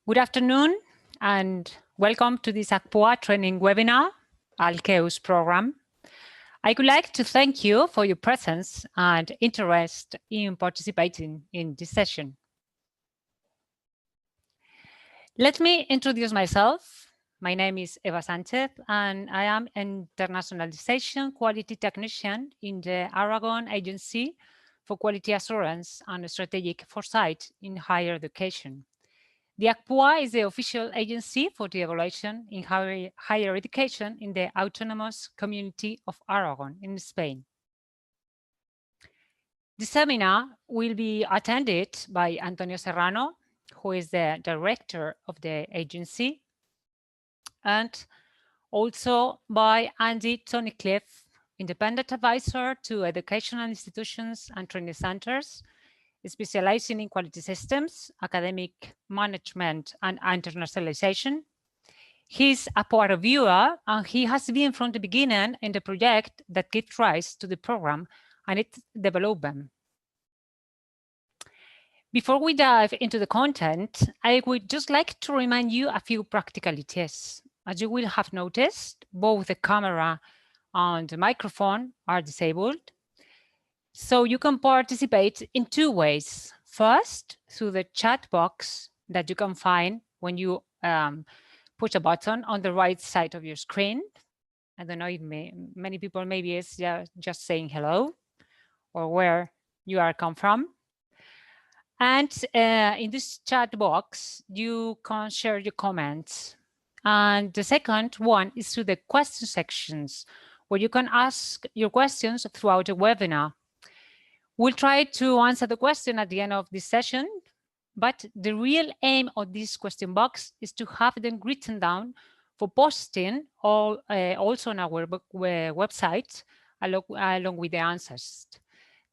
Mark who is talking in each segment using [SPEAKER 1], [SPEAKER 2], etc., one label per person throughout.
[SPEAKER 1] Good afternoon and welcome to this ACPUA training webinar, Alcaeus program. I would like to thank you for your presence and interest in participating in this session. Let me introduce myself. My name is Eva Sanchez and I am an Internationalization Quality Technician in the Aragon Agency for Quality Assurance and Strategic Foresight in Higher Education. The ACPUA is the official agency for the evaluation in higher education in the Autonomous Community of Aragon in Spain. The seminar will be attended by Antonio Serrano, who is the director of the agency, and also by Andy Tunnicliffe, independent advisor to educational institutions and training centers, specializing in quality systems, academic management, and internationalization. He's a ACPUA reviewer, and he has been from the beginning in the project that gave rise to the program and its development. Before we dive into the content, I would just like to remind you a few practicalities. As you will have noticed, both the camera and the microphone are disabled. So you can participate in two ways. First, through the chat box that you can find when you push a button on the right side of your screen. I don't know if many people maybe is just saying hello or where you are come from. And in this chat box, you can share your comments. And the second one is through the question sections, where you can ask your questions throughout the webinar. We'll try to answer the question at the end of this session, but the real aim of this question box is to have them written down for posting or also on our website along with the answers.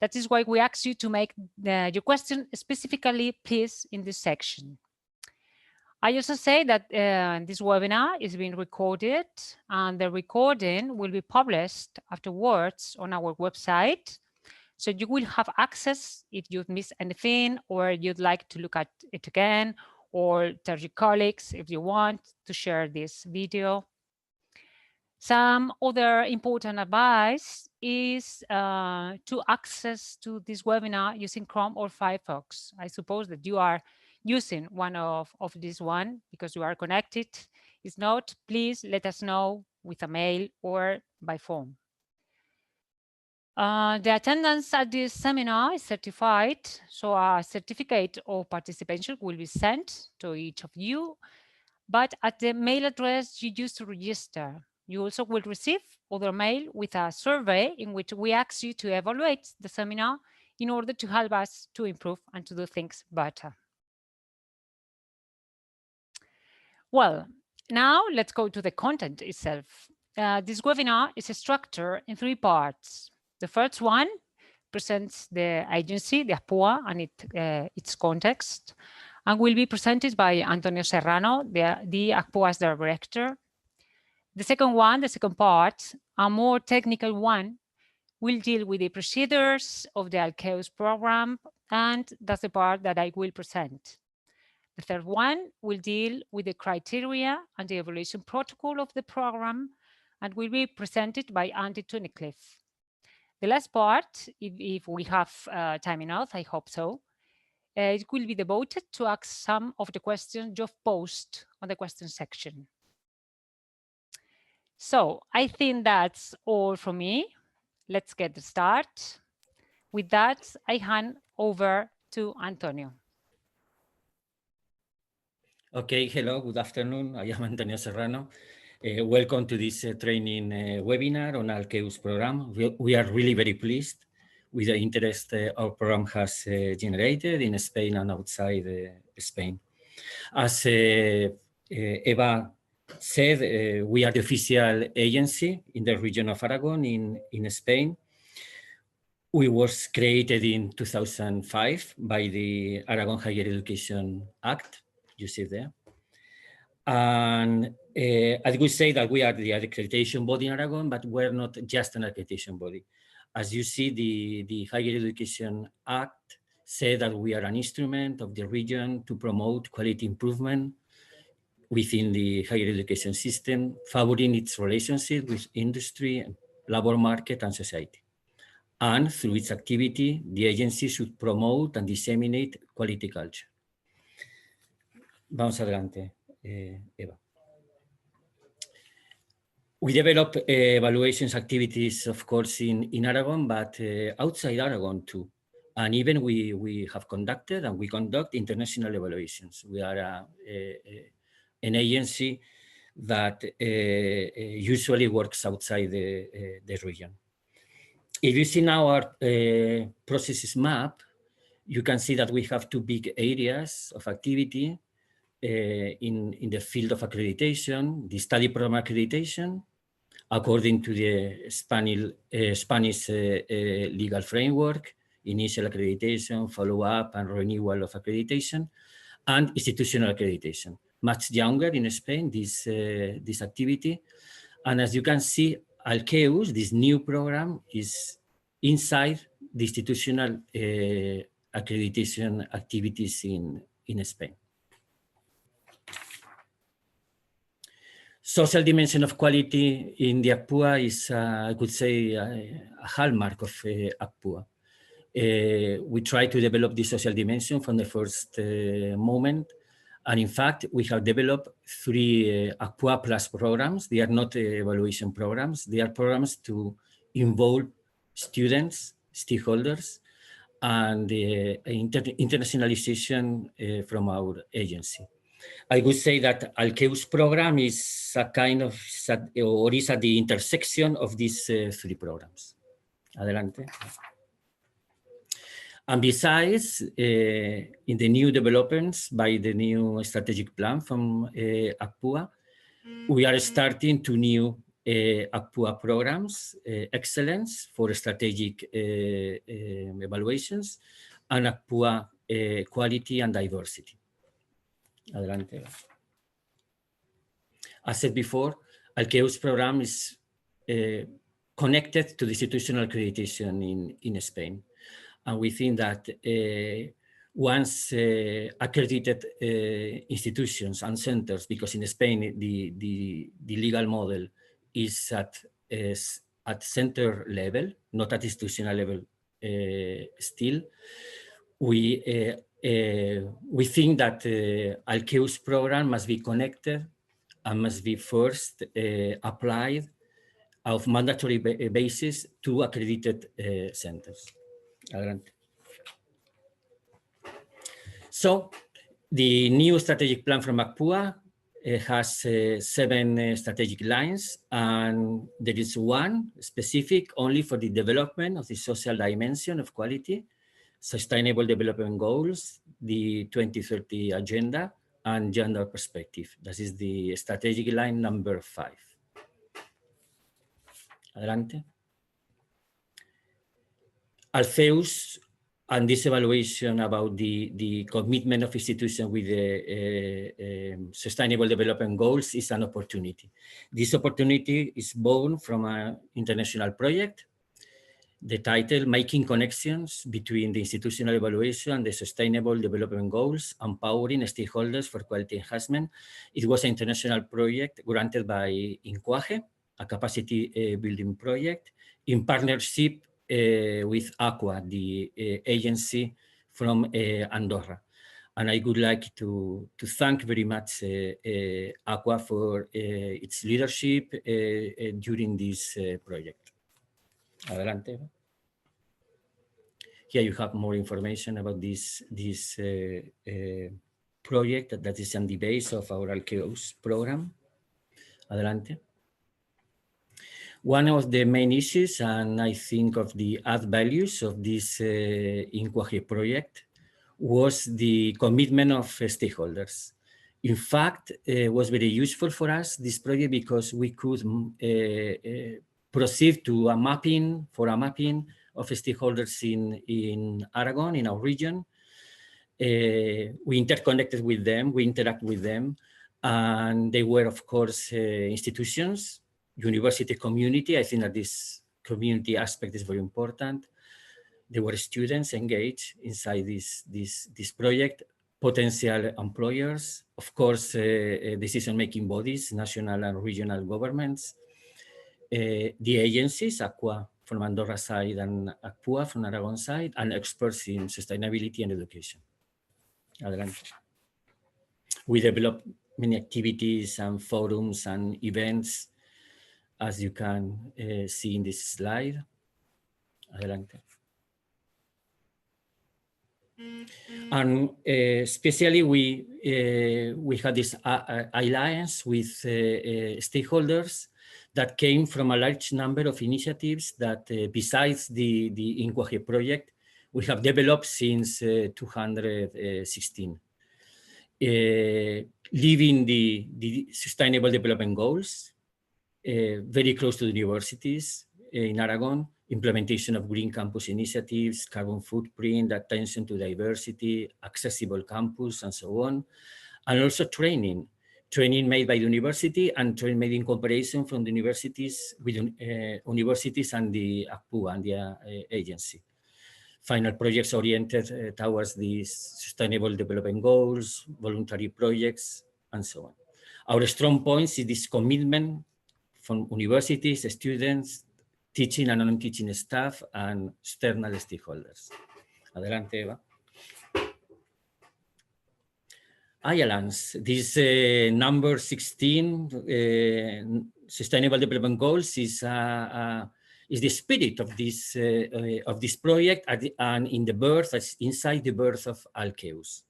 [SPEAKER 1] That is why we ask you to make your question specifically, please, in this section. I also say that this webinar is being recorded and the recording will be published afterwards on our website. So you will have access if you've missed anything or you'd like to look at it again, or tell your colleagues if you want to share this video. Some other important advice is to access to this webinar using Chrome or Firefox. I suppose that you are using one of this one because you are connected. If not, please let us know with a mail or by phone. The attendance at this seminar is certified, so a certificate of participation will be sent to each of you, but at the mail address you used to register. You also will receive other mail with a survey in which we ask you to evaluate the seminar in order to help us to improve and to do things better. Well, now let's go to the content itself. This webinar is structured in three parts. The first one presents the agency, the ACPUA, and its context, and will be presented by Antonio Serrano, the ACPUA's director. The second one, the second part, a more technical one, will deal with the procedures of the Alcaeus program, and that's the part that I will present. The third one will deal with the criteria and the evaluation protocol of the program, and will be presented by Andy Tunnicliffe. The last part, if we have time enough, I hope so, it will be devoted to ask some of the questions you've posed on the question section. So I think that's all from me. Let's get started. With that, I hand over to Antonio.
[SPEAKER 2] Okay, hello, good afternoon. I am Antonio Serrano. Welcome to this training webinar on Alcaeus program. We are really very pleased with the interest our program has generated in Spain and outside Spain. As Eva said, we are the official agency in the region of Aragon in Spain. We was created in 2005 by the Aragon Higher Education Act, you see there. And I would say that we are the accreditation body in Aragon, but we're not just an accreditation body. As you see, the Higher Education Act say that we are an instrument of the region to promote quality improvement within the higher education system, favoring its relationship with industry, labor market, and society. And through its activity, the agency should promote and disseminate quality culture. Vamos adelante, Eva. We develop evaluations activities, of course, in Aragon, but outside Aragon too. And even we have conducted and we conduct international evaluations. We are an agency that usually works outside the region. If you see now our processes map, you can see that we have two big areas of activity in the field of accreditation, the study program accreditation, according to the Spanish legal framework, initial accreditation, follow-up and renewal of accreditation, and institutional accreditation. Much younger in Spain, this activity. And as you can see, Alcaeus, this new program, is inside the institutional accreditation activities in Spain. Social dimension of quality in the ACPUA is, I could say, a hallmark of ACPUA. We try to develop the social dimension from the first moment. And in fact, we have developed 3 ACPUA Plus programs. They are not evaluation programs. They are programs to involve students, stakeholders, and internationalization from our agency. I would say that Alcaeus program is a kind of, or is at the intersection of these 3 programs. Adelante. And besides, in the new developments by the new strategic plan from ACPUA, we are starting 2 new ACPUA programs, Excellence for Strategic Evaluations, and ACPUA Quality and Diversity. Adelante. As said before, Alcaeus program is connected to the institutional accreditation in Spain. And we think that once accredited institutions and centers, because in Spain the legal model is at center level, not at institutional level still, we think that Alcaeus program must be connected and must be first applied of mandatory basis to accredited centers. Adelante. So the new strategic plan from ACPUA has 7 strategic lines, and there is one specific only for the development of the social dimension of quality, sustainable development goals, the 2030 agenda, and gender perspective. That is the strategic line number 5. Adelante. Alcaeus and this evaluation about the commitment of institutions with the sustainable development goals is an opportunity. This opportunity is born from an international project. The title, Making Connections Between the Institutional Evaluation and the Sustainable Development Goals, Empowering Stakeholders for Quality Enhancement. It was an international project granted by INCUAGE, a capacity building project, in partnership with ACPUA, the agency from Andorra. And I would like to thank very much ACPUA for its leadership during this project. Adelante. Here you have more information about this project that is on the base of our Alcaeus program. Adelante. One of the main issues, and I think of the add values of this INCUAGE project, was the commitment of stakeholders. In fact, it was very useful for us, this project, because we could proceed to a mapping of stakeholders in Aragon, in our region. We interconnected with them, we interact with them, and they were, of course, institutions, university community. I think that this community aspect is very important. there were students engaged inside this project, potential employers, of course, decision-making bodies, national and regional governments, the agencies, ACPUA from Andorra side and ACPUA from Aragon side, and experts in sustainability and education. Adelante. We developed many activities and forums and events, as you can see in this slide. Adelante. And especially we had this alliance with stakeholders that came from a large number of initiatives that besides the INCUAGE project, we have developed since 2016. Living the Sustainable Development Goals, very close to the universities in Aragon, implementation of green campus initiatives, carbon footprint, attention to diversity, accessible campus, and so on. And also training made by the university and training made in cooperation from the universities with universities and the ACPUA and the agency. Final projects oriented towards these Sustainable Development Goals, voluntary projects, and so on. Our strong points is this commitment from universities, students, teaching and non-teaching staff, and external stakeholders. Adelante, Eva. IALANS, this number 16, Sustainable Development Goals, is the spirit of this project and in the birth, inside the birth of Alcaeus.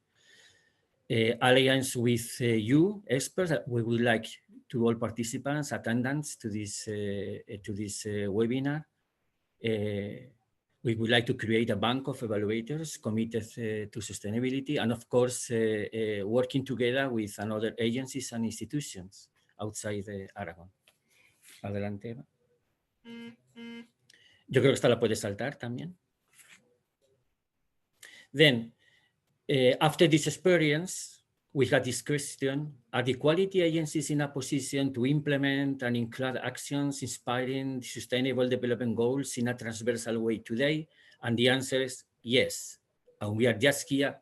[SPEAKER 2] Alliance with you, experts, we would like to all participants, attendants to this webinar. We would like to create a bank of evaluators committed to sustainability and, of course, working together with other agencies and institutions outside Aragon. Adelante, Eva. Yo creo que esta la puedes saltar también. Then, after this experience, we had this question: are the quality agencies in a position to implement and include actions inspiring the Sustainable Development Goals in a transversal way today? And the answer is yes. And we are just here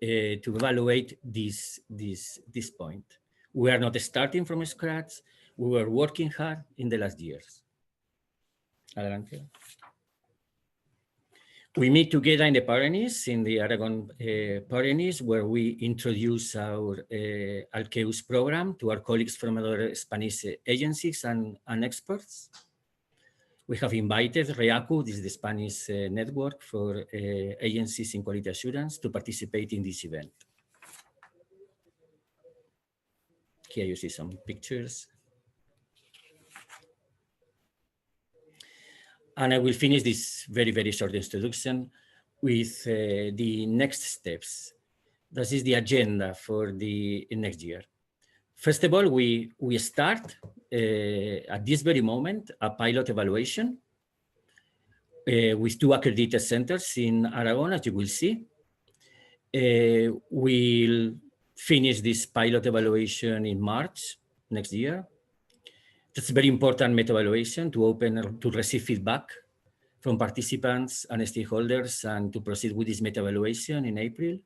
[SPEAKER 2] to evaluate this point. We are not starting from scratch. We were working hard in the last years. Adelante. We meet together in the Pyrenees, in the Aragon Pyrenees, where we introduce our Alcaeus program to our colleagues from other Spanish agencies and experts. We have invited REACU, this is the Spanish network for agencies in quality assurance, to participate in this event. Here you see some pictures. And I will finish this very, very short introduction with the next steps. This is the agenda for the next year. First of all, we start at this very moment a pilot evaluation with 2 accredited centers in Aragon, as you will see. We'll finish this pilot evaluation in March next year. That's a very important meta-evaluation to receive feedback from participants and stakeholders and to proceed with this meta-evaluation in April.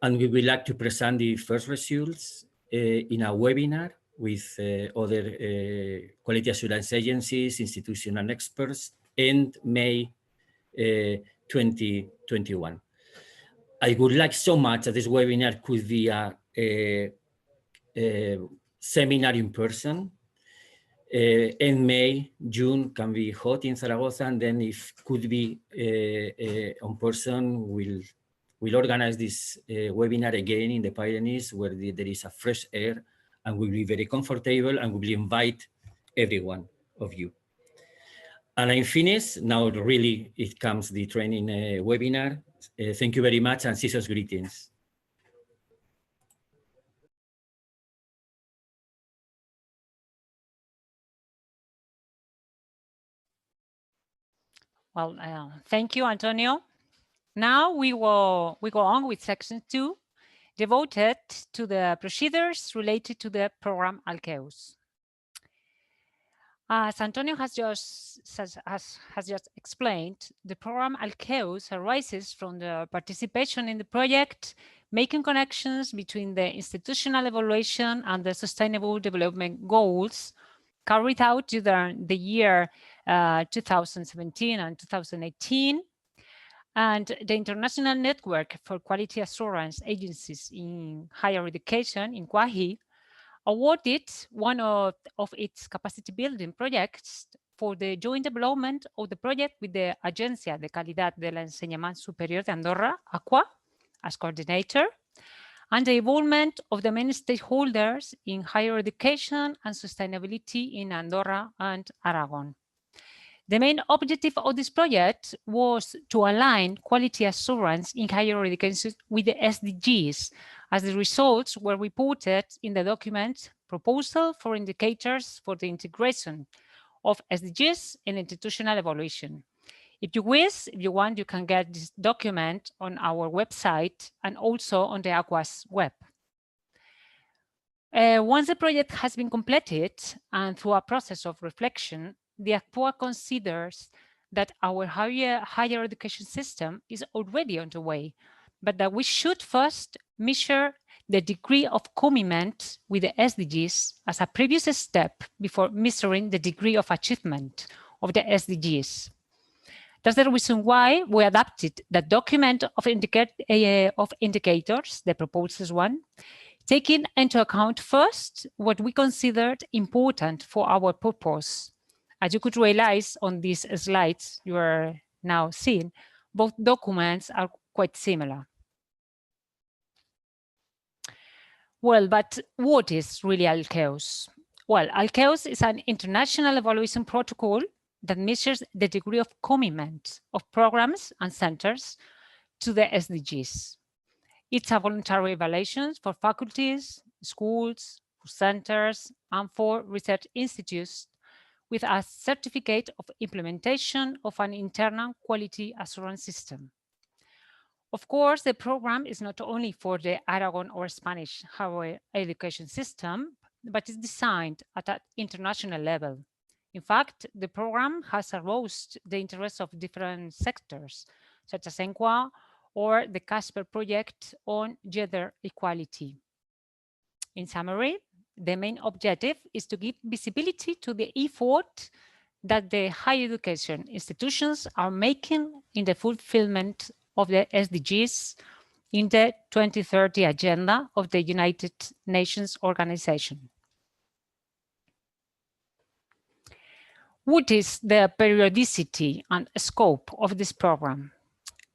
[SPEAKER 2] And we would like to present the first results in a webinar with other quality assurance agencies, institutional and experts in May 2021. I would like so much that this webinar could be a seminar in person. In May, June can be hot in Zaragoza, and then if could be on person, we'll organize this webinar again in the Pyrenees where there is a fresh air and will be very comfortable, and we will invite every one of you. And I'm finished. Now really it comes the training webinar. Thank you very much and season's greetings.
[SPEAKER 1] Well, thank you, Antonio. Now we go on with section 2, devoted to the procedures related to the program Alcaeus. As Antonio has just explained, the program Alcaeus arises from the participation in the project, making connections between the institutional evaluation and the sustainable development goals carried out during the year 2017 and 2018, and the International Network for Quality Assurance Agencies in Higher Education, in QUAHI, awarded one of its capacity building projects for the joint development of the project with the Agencia de Calidad del Enseñamiento Superior de Andorra, ACPUA, as coordinator, and the involvement of the main stakeholders in higher education and sustainability in Andorra and Aragon. The main objective of this project was to align quality assurance in higher education with the SDGs, as the results were reported in the document Proposal for Indicators for the Integration of SDGs in Institutional Evaluation. If you wish, if you want, you can get this document on our website and also on the ACPUA's web. Once the project has been completed and through a process of reflection, the ACPUA considers that our higher education system is already underway, but that we should first measure the degree of commitment with the SDGs as a previous step before measuring the degree of achievement of the SDGs. That's the reason why we adapted the document of indicators, the proposals one, taking into account first what we considered important for our purpose. As you could realize on these slides you are now seeing, both documents are quite similar. Well, but what is really Alcaeus? Well, Alcaeus is an international evaluation protocol that measures the degree of commitment of programs and centers to the SDGs. It's a voluntary evaluation for faculties, schools, for centers, and for research institutes with a certificate of implementation of an internal quality assurance system. Of course, the program is not only for the Aragon or Spanish higher education system, but is designed at an international level. In fact, the program has aroused the interest of different sectors, such as ENQUA or the CASPER project on gender equality. In summary, the main objective is to give visibility to the effort that the higher education institutions are making in the fulfillment of the SDGs in the 2030 agenda of the United Nations Organization. What is the periodicity and scope of this program?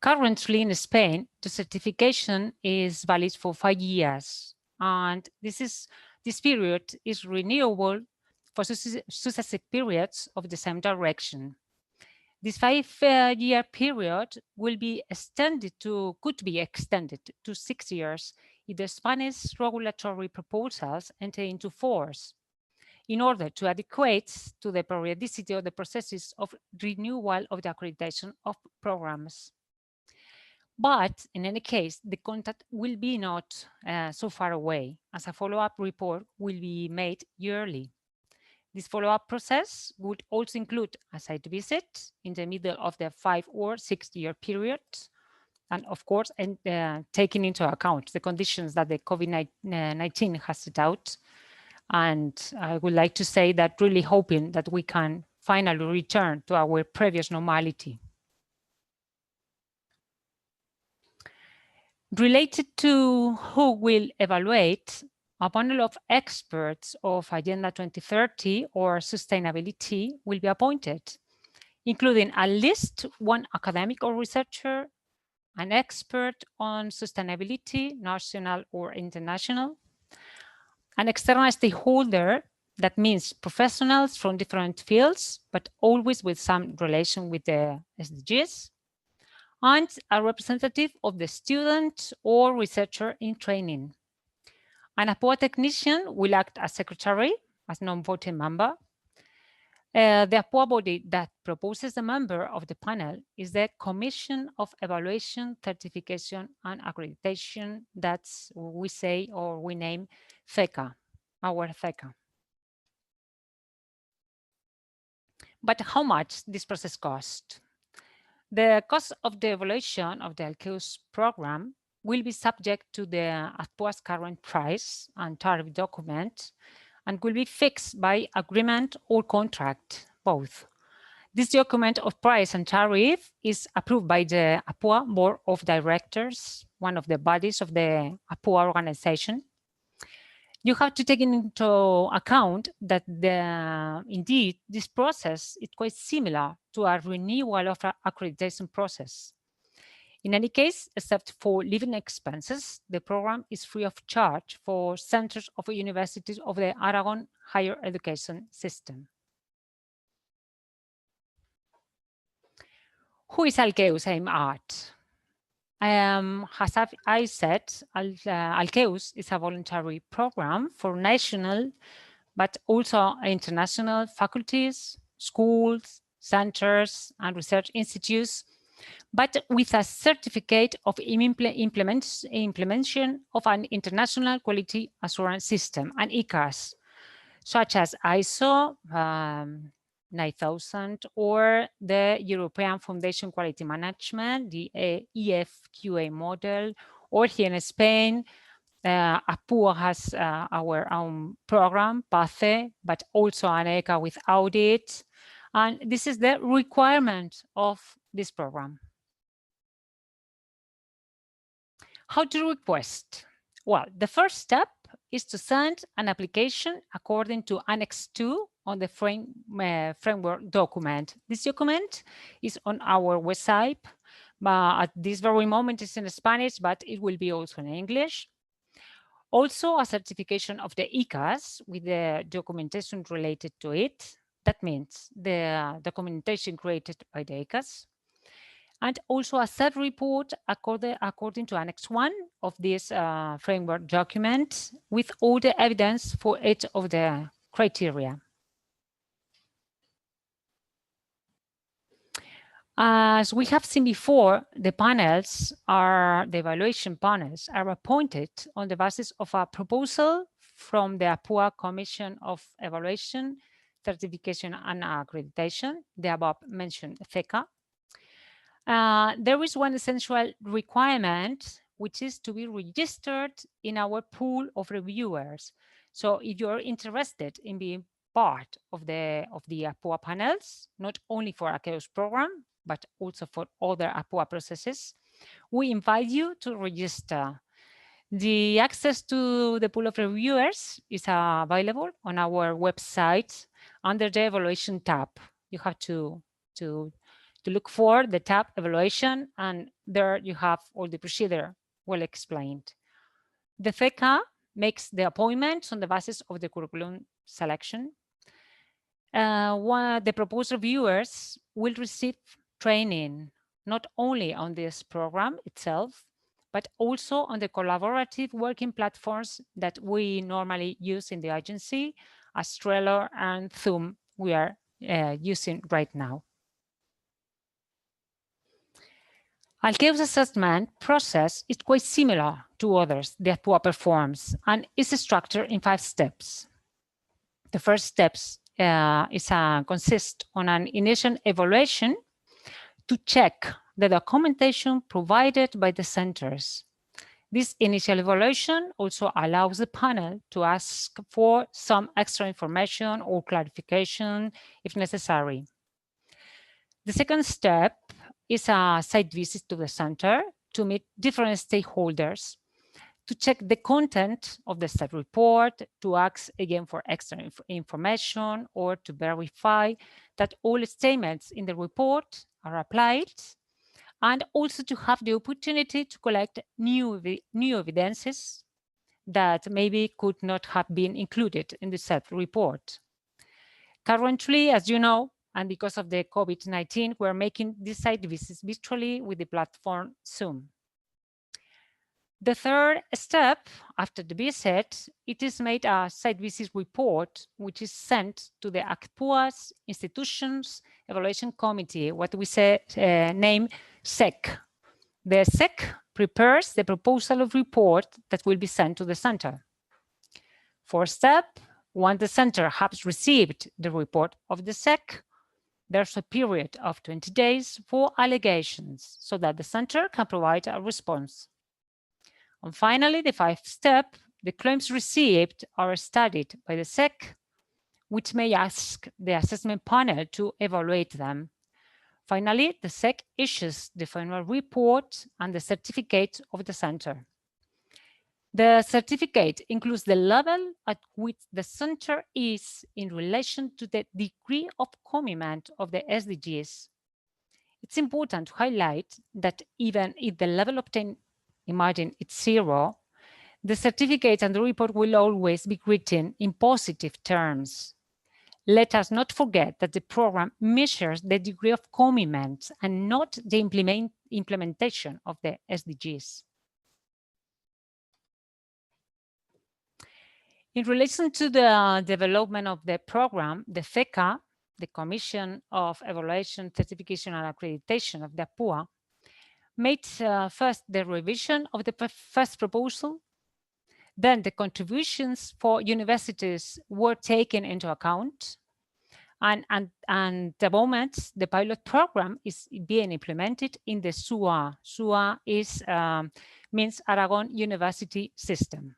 [SPEAKER 1] Currently in Spain, the certification is valid for 5 years, and this period is renewable for successive periods of the same direction. This 5-year period could be extended to 6 years if the Spanish regulatory proposals enter into force, in order to adequate to the periodicity of the processes of renewal of the accreditation of programs. But in any case, the contact will be not so far away, as a follow-up report will be made yearly. This follow-up process would also include a site visit in the middle of the 5 or 6 year period, and of course, taking into account the conditions that the COVID-19 has set out. And I would like to say that really hoping that we can finally return to our previous normality. Related to who will evaluate, a panel of experts of Agenda 2030 or sustainability will be appointed, including at least one academic or researcher, an expert on sustainability, national or international, an external stakeholder, that means professionals from different fields, but always with some relation with the SDGs, and a representative of the student or researcher in training. An ACPUA technician will act as secretary, as non-voting member. The ACPUA body that proposes the member of the panel is the Commission of Evaluation, Certification and Accreditation. That's what we say, or we name CECA, our CECA. But how much this process cost? The cost of the evaluation of the Alcaeus program will be subject to the ACPUA's current price and tariff document and will be fixed by agreement or contract, both. This document of price and tariff is approved by the ACPUA Board of Directors, one of the bodies of the ACPUA organization. You have to take into account that indeed this process is quite similar to a renewal of an accreditation process. In any case, except for living expenses, the program is free of charge for centers of universities of the Aragon higher education system. Who is Alcaeus aimed at? As I said, Alcaeus is a voluntary program for national, but also international faculties, schools, centers, and research institutes, but with a certificate of implementation of an international quality assurance system, an ICAS, such as ISO 9000 or the European Foundation Quality Management, the EFQA model, or here in Spain, ACPUA has our own program, PACE, but also ANECA with audit. And this is the requirement of this program. How to request? Well, the first step is to send an application according to Annex 2 on the framework document. This document is on our website. At this very moment, it's in Spanish, but it will be also in English. Also, a certification of the ICAS with the documentation related to it. That means the documentation created by the ICAS. And also a self-report according to Annex 1 of this framework document with all the evidence for each of the criteria. As we have seen before, the evaluation panels are appointed on the basis of a proposal from the ACPUA Commission of Evaluation, Certification and Accreditation, the above mentioned CECA. There is one essential requirement, which is to be registered in our pool of reviewers. So if you're interested in being part of the ACPUA panels, not only for Alcaeus program, but also for other ACPUA processes, we invite you to register. The access to the pool of reviewers is available on our website under the evaluation tab. You have to look for the tab evaluation, and there you have all the procedure well explained. The CECA makes the appointments on the basis of the curriculum selection. The proposed reviewers will receive training not only on this program itself, but also on the collaborative working platforms that we normally use in the agency, as Trello and Zoom we are using right now. Alcaeus assessment process is quite similar to others that ACPUA performs and is structured in 5 steps. The first steps consist on an initial evaluation to check the documentation provided by the centers. This initial evaluation also allows the panel to ask for some extra information or clarification if necessary. The second step is a site visit to the center to meet different stakeholders, to check the content of the staff report, to ask again for extra information, or to verify that all statements in the report are applied, and also to have the opportunity to collect new evidences that maybe could not have been included in the self-report. Currently, as you know, and because of the COVID-19, we're making these site visits virtually with the platform Zoom. The third step after the visit, it is made a site visit report, which is sent to the ACPUA's Institutions Evaluation Committee, what we say name SEC. The SEC prepares the proposal of report that will be sent to the center. Fourth step, once the center has received the report of the SEC, There's a period of 20 days for allegations so that the center can provide a response. And finally, the fifth step, the claims received are studied by the SEC, which may ask the assessment panel to evaluate them. Finally, the SEC issues the final report and the certificate of the center. The certificate includes the level at which the center is in relation to the degree of commitment of the SDGs. It's important to highlight that even if the level obtained in margin is 0, the certificate and the report will always be written in positive terms. Let us not forget that the program measures the degree of commitment and not the implementation of the SDGs. In relation to the development of the program, the FECA, the Commission of Evaluation, Certification and Accreditation of the ACPUA, made first the revision of the first proposal. Then the contributions for universities were taken into account. And at the moment, the pilot program is being implemented in the SUA. SUA means Aragon University System.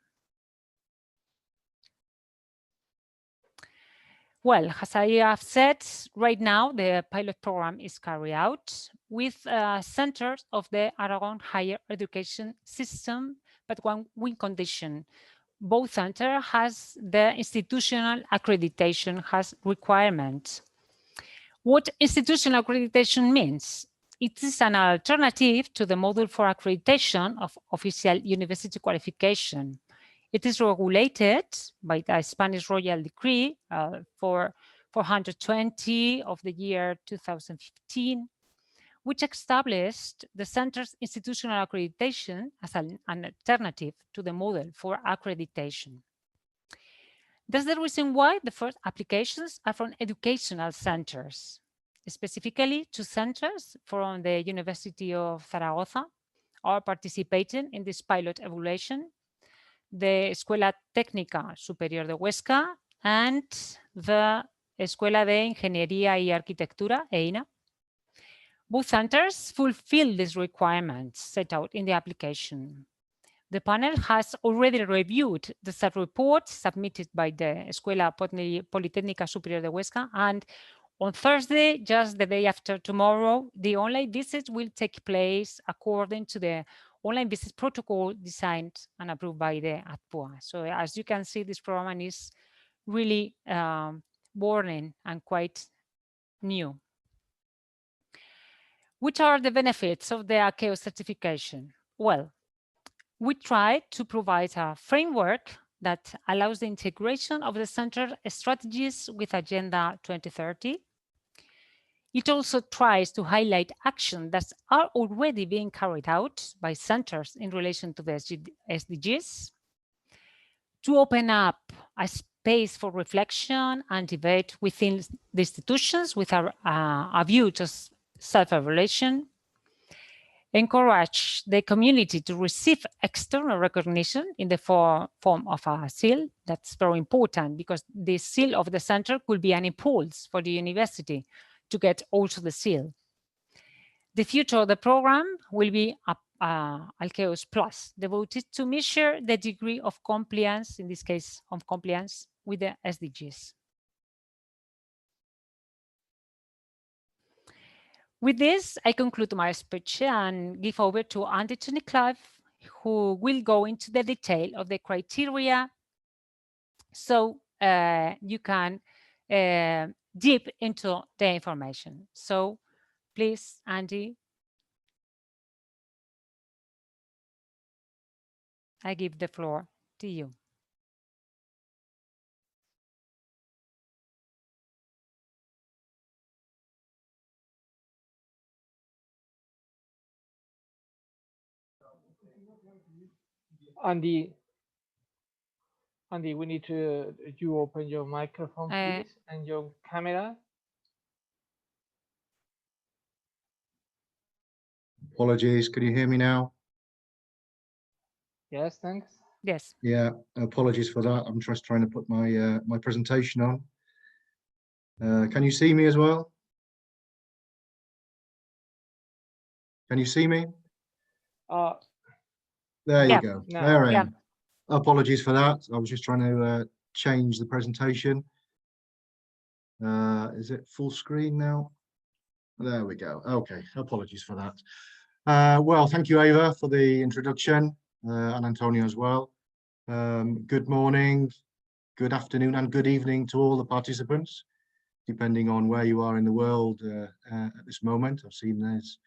[SPEAKER 1] Well, as I have said, right now the pilot program is carried out with centers of the Aragon higher education system, but one condition. Both centers has the institutional accreditation has requirements. What institutional accreditation means? It is an alternative to the module for accreditation of official university qualification. It is regulated by the Spanish Royal Decree 420 of the year 2015, which established the center's institutional accreditation as an alternative to the model for accreditation. That's the reason why the first applications are from educational centers, specifically 2 centers from the University of Zaragoza are participating in this pilot evaluation, the Escuela Técnica Superior de Huesca and the Escuela de Ingeniería y Arquitectura, EINA. Both centers fulfill these requirements set out in the application. The panel has already reviewed the set report submitted by the Escuela Politécnica Superior de Huesca, and on Thursday, just the day after tomorrow, the online visit will take place according to the online visit protocol designed and approved by the ACPUA. So as you can see, this program is really born and quite new. Which are the benefits of the Alcaeus certification? Well, we try to provide a framework that allows the integration of the center strategies with Agenda 2030. It also tries to highlight actions that are already being carried out by centers in relation to the SDGs, to open up a space for reflection and debate within the institutions with a view to self-evaluation, encourage the community to receive external recognition in the form of a seal. That's very important because the seal of the center could be an impulse for the university to get also the seal. The future of the program will be Alcaeus Plus, devoted to measure the degree of compliance, in this case of compliance with the SDGs. With this, I conclude my speech and give over to Andy Tuniclive, who will go into the detail of the criteria so you can deep into the information. So please, Andy, I give the floor to you.
[SPEAKER 3] Andy, we need you open your microphone, please, and your camera.
[SPEAKER 4] Apologies, can you hear me now?
[SPEAKER 3] Yes, thanks.
[SPEAKER 1] Yes.
[SPEAKER 4] Yeah, apologies for that. I'm just trying to put my my presentation on. Can you see me as well? Can you see me? There
[SPEAKER 1] Yeah.
[SPEAKER 4] you go.
[SPEAKER 3] No.
[SPEAKER 4] There I
[SPEAKER 1] Yeah.
[SPEAKER 4] am. Apologies for that. I was just trying to change the presentation. Is it full screen now? There we go. Okay, apologies for that. Well, thank you, Ava, for the introduction, and Antonio as well. Good morning, good afternoon, and good evening to all the participants, depending on where you are in the world at this moment. I've seen there's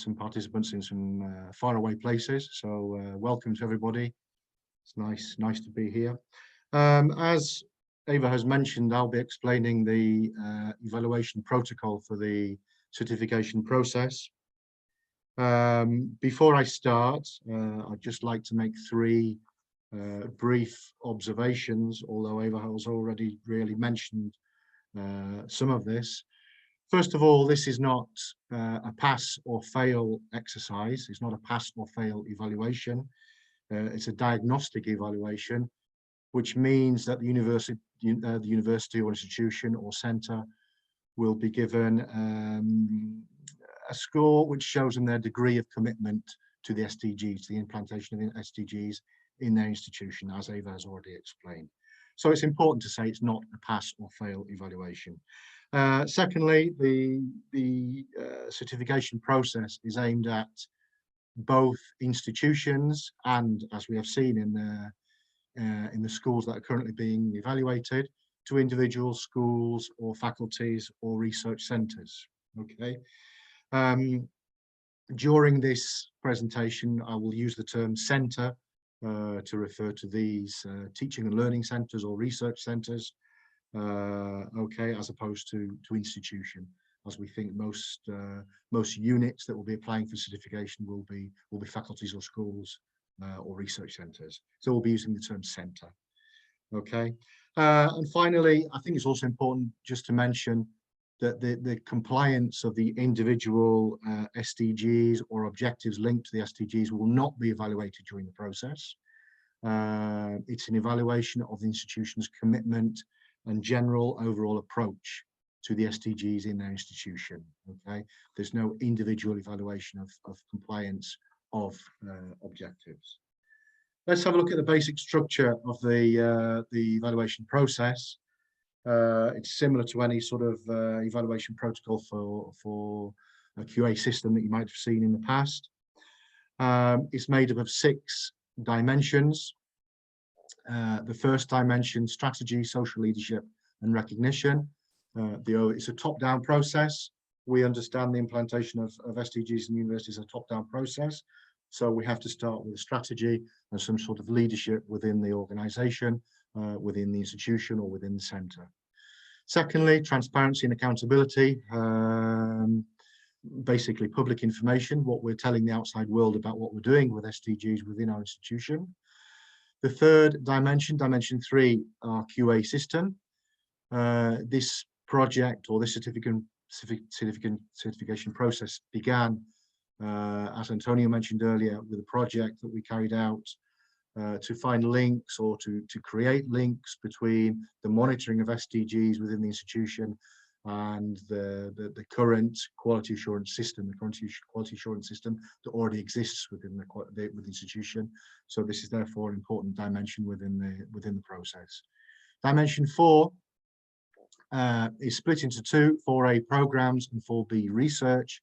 [SPEAKER 4] some participants in some faraway places, so welcome to everybody. It's nice to be here. As Ava has mentioned, I'll be explaining the evaluation protocol for the certification process. Before I start, I'd just like to make three brief observations, although Ava has already really mentioned some of this. First of all, this is not a pass or fail exercise. It's not a pass or fail evaluation. It's a diagnostic evaluation, which means that the university or institution or centre will be given a score which shows them their degree of commitment to the SDGs, the implantation of the SDGs in their institution, as Ava has already explained. So it's important to say it's not a pass or fail evaluation. Secondly, the certification process is aimed at both institutions and, as we have seen in the schools that are currently being evaluated, to individual schools or faculties or research centres. Okay. During this presentation, I will use the term centre to refer to these teaching and learning centres or research centres, okay, as opposed to institution, as we think most units that will be applying for certification will be faculties or schools or research centres. So we'll be using the term centre. Okay, and finally, I think it's also important just to mention that the compliance of the individual SDGs or objectives linked to the SDGs will not be evaluated during the process. It's an evaluation of the institution's commitment and general overall approach to the SDGs in their institution. Okay, there's no individual evaluation of compliance of objectives. Let's have a look at the basic structure of the evaluation process. It's similar to any sort of evaluation protocol for a QA system that you might have seen in the past. It's made up of 6 dimensions. The first dimension, strategy, social leadership, and recognition. It's a top-down process. We understand the implantation of SDGs in universities is a top-down process. So we have to start with a strategy and some sort of leadership within the organisation, within the institution or within the centre. Secondly, transparency and accountability. Basically public information, what we're telling the outside world about what we're doing with SDGs within our institution. The third dimension, dimension 3, our QA system. This project or this certification process began, as Antonio mentioned earlier, with a project that we carried out to find links or to create links between the monitoring of SDGs within the institution and the current quality assurance system, that already exists within the institution. So this is therefore an important dimension within the process. Dimension 4 is split into 2, 4A programs and 4B research.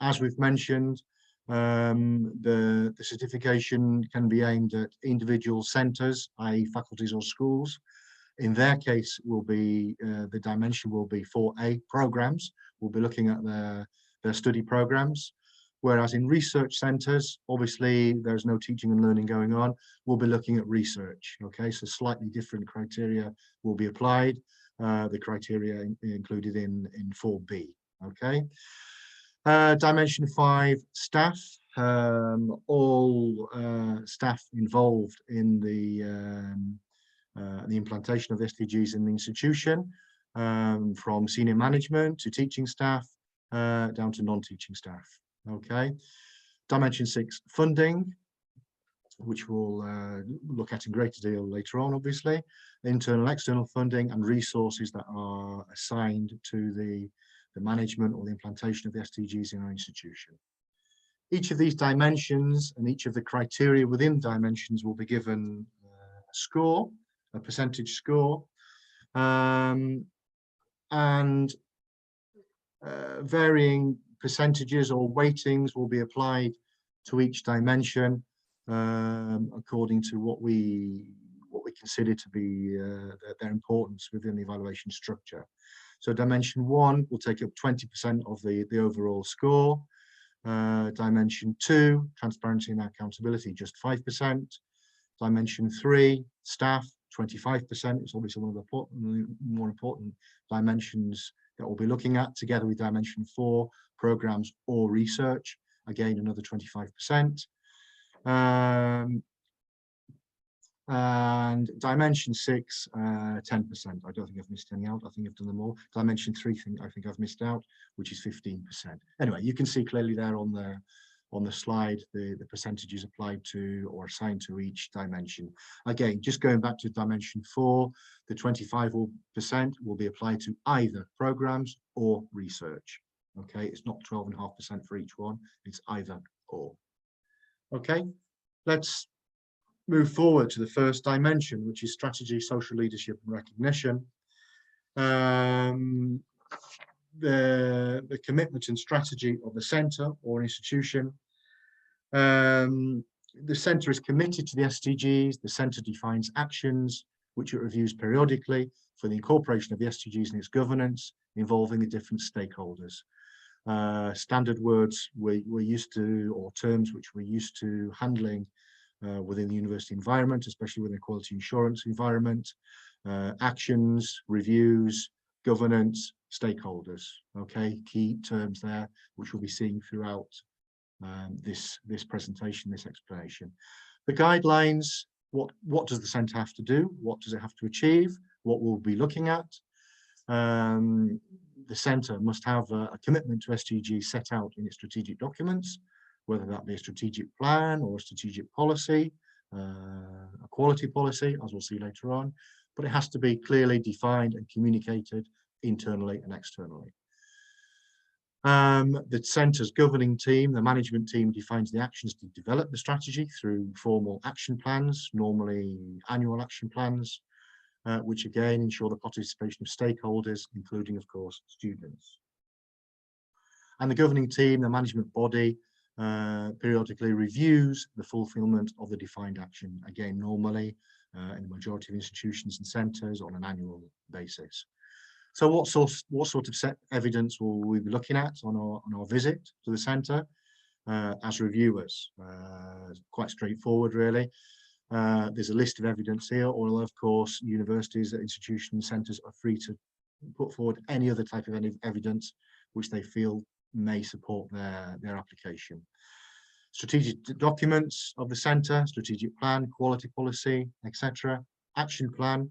[SPEAKER 4] As we've mentioned, the certification can be aimed at individual centres, i.e. faculties or schools. In their case, the dimension will be 4A programs. We'll be looking at their study programs. Whereas in research centres, obviously there's no teaching and learning going on. We'll be looking at research. Okay, so slightly different criteria will be applied. The criteria included in 4B. Okay. Dimension 5, staff. All staff involved in the implantation of SDGs in the institution, from senior management to teaching staff, down to non-teaching staff. Okay. Dimension 6, funding, which we'll look at in greater deal later on, obviously. Internal, external funding and resources that are assigned to the management or the implantation of the SDGs in our institution. Each of these dimensions and each of the criteria within dimensions will be given a score, a percentage score, and varying percentages or weightings will be applied to each dimension according to what we consider to be their importance within the evaluation structure. So dimension 1 will take up 20% of the overall score. Dimension 2, transparency and accountability, just 5%. Dimension 3, staff, 25%. It's obviously one of the more important dimensions that we'll be looking at, together with dimension 4, programs or research, again another 25%. And dimension 6, 10%. I don't think I've missed any out. I think I've done them all. Dimension 3, I think I've missed out, which is 15%. Anyway, you can see clearly there on the slide the percentages applied to or assigned to each dimension. Again, just going back to dimension 4, the 25% will be applied to either programs or research. Okay, it's not 12.5% for each one, it's either or. Okay, let's move forward to the first dimension, which is strategy, social leadership and recognition. The commitment and strategy of the centre or institution. The centre is committed to the SDGs. The centre defines actions which it reviews periodically for the incorporation of the SDGs in its governance, involving the different stakeholders. Standard words we're used to, or terms which we're used to handling within the university environment, especially within the quality assurance environment. Actions, reviews, governance, stakeholders. Okay, key terms there, which we'll be seeing throughout this presentation, this explanation. The guidelines, what does the centre have to do? What does it have to achieve? What we'll be looking at? The centre must have a commitment to SDGs set out in its strategic documents, whether that be a strategic plan or a strategic policy, a quality policy, as we'll see later on, but it has to be clearly defined and communicated internally and externally. The centre's governing team, the management team, defines the actions to develop the strategy through formal action plans, normally annual action plans, which again ensure the participation of stakeholders, including, of course, students. And the governing team, the management body, periodically reviews the fulfilment of the defined action, again normally in the majority of institutions and centres on an annual basis. So what sort of evidence will we be looking at on our visit to the centre as reviewers? Quite straightforward really. There's a list of evidence here, although of course universities, institutions, centres are free to put forward any other type of evidence which they feel may support their application. Strategic documents of the centre, strategic plan, quality policy, etc. Action plan,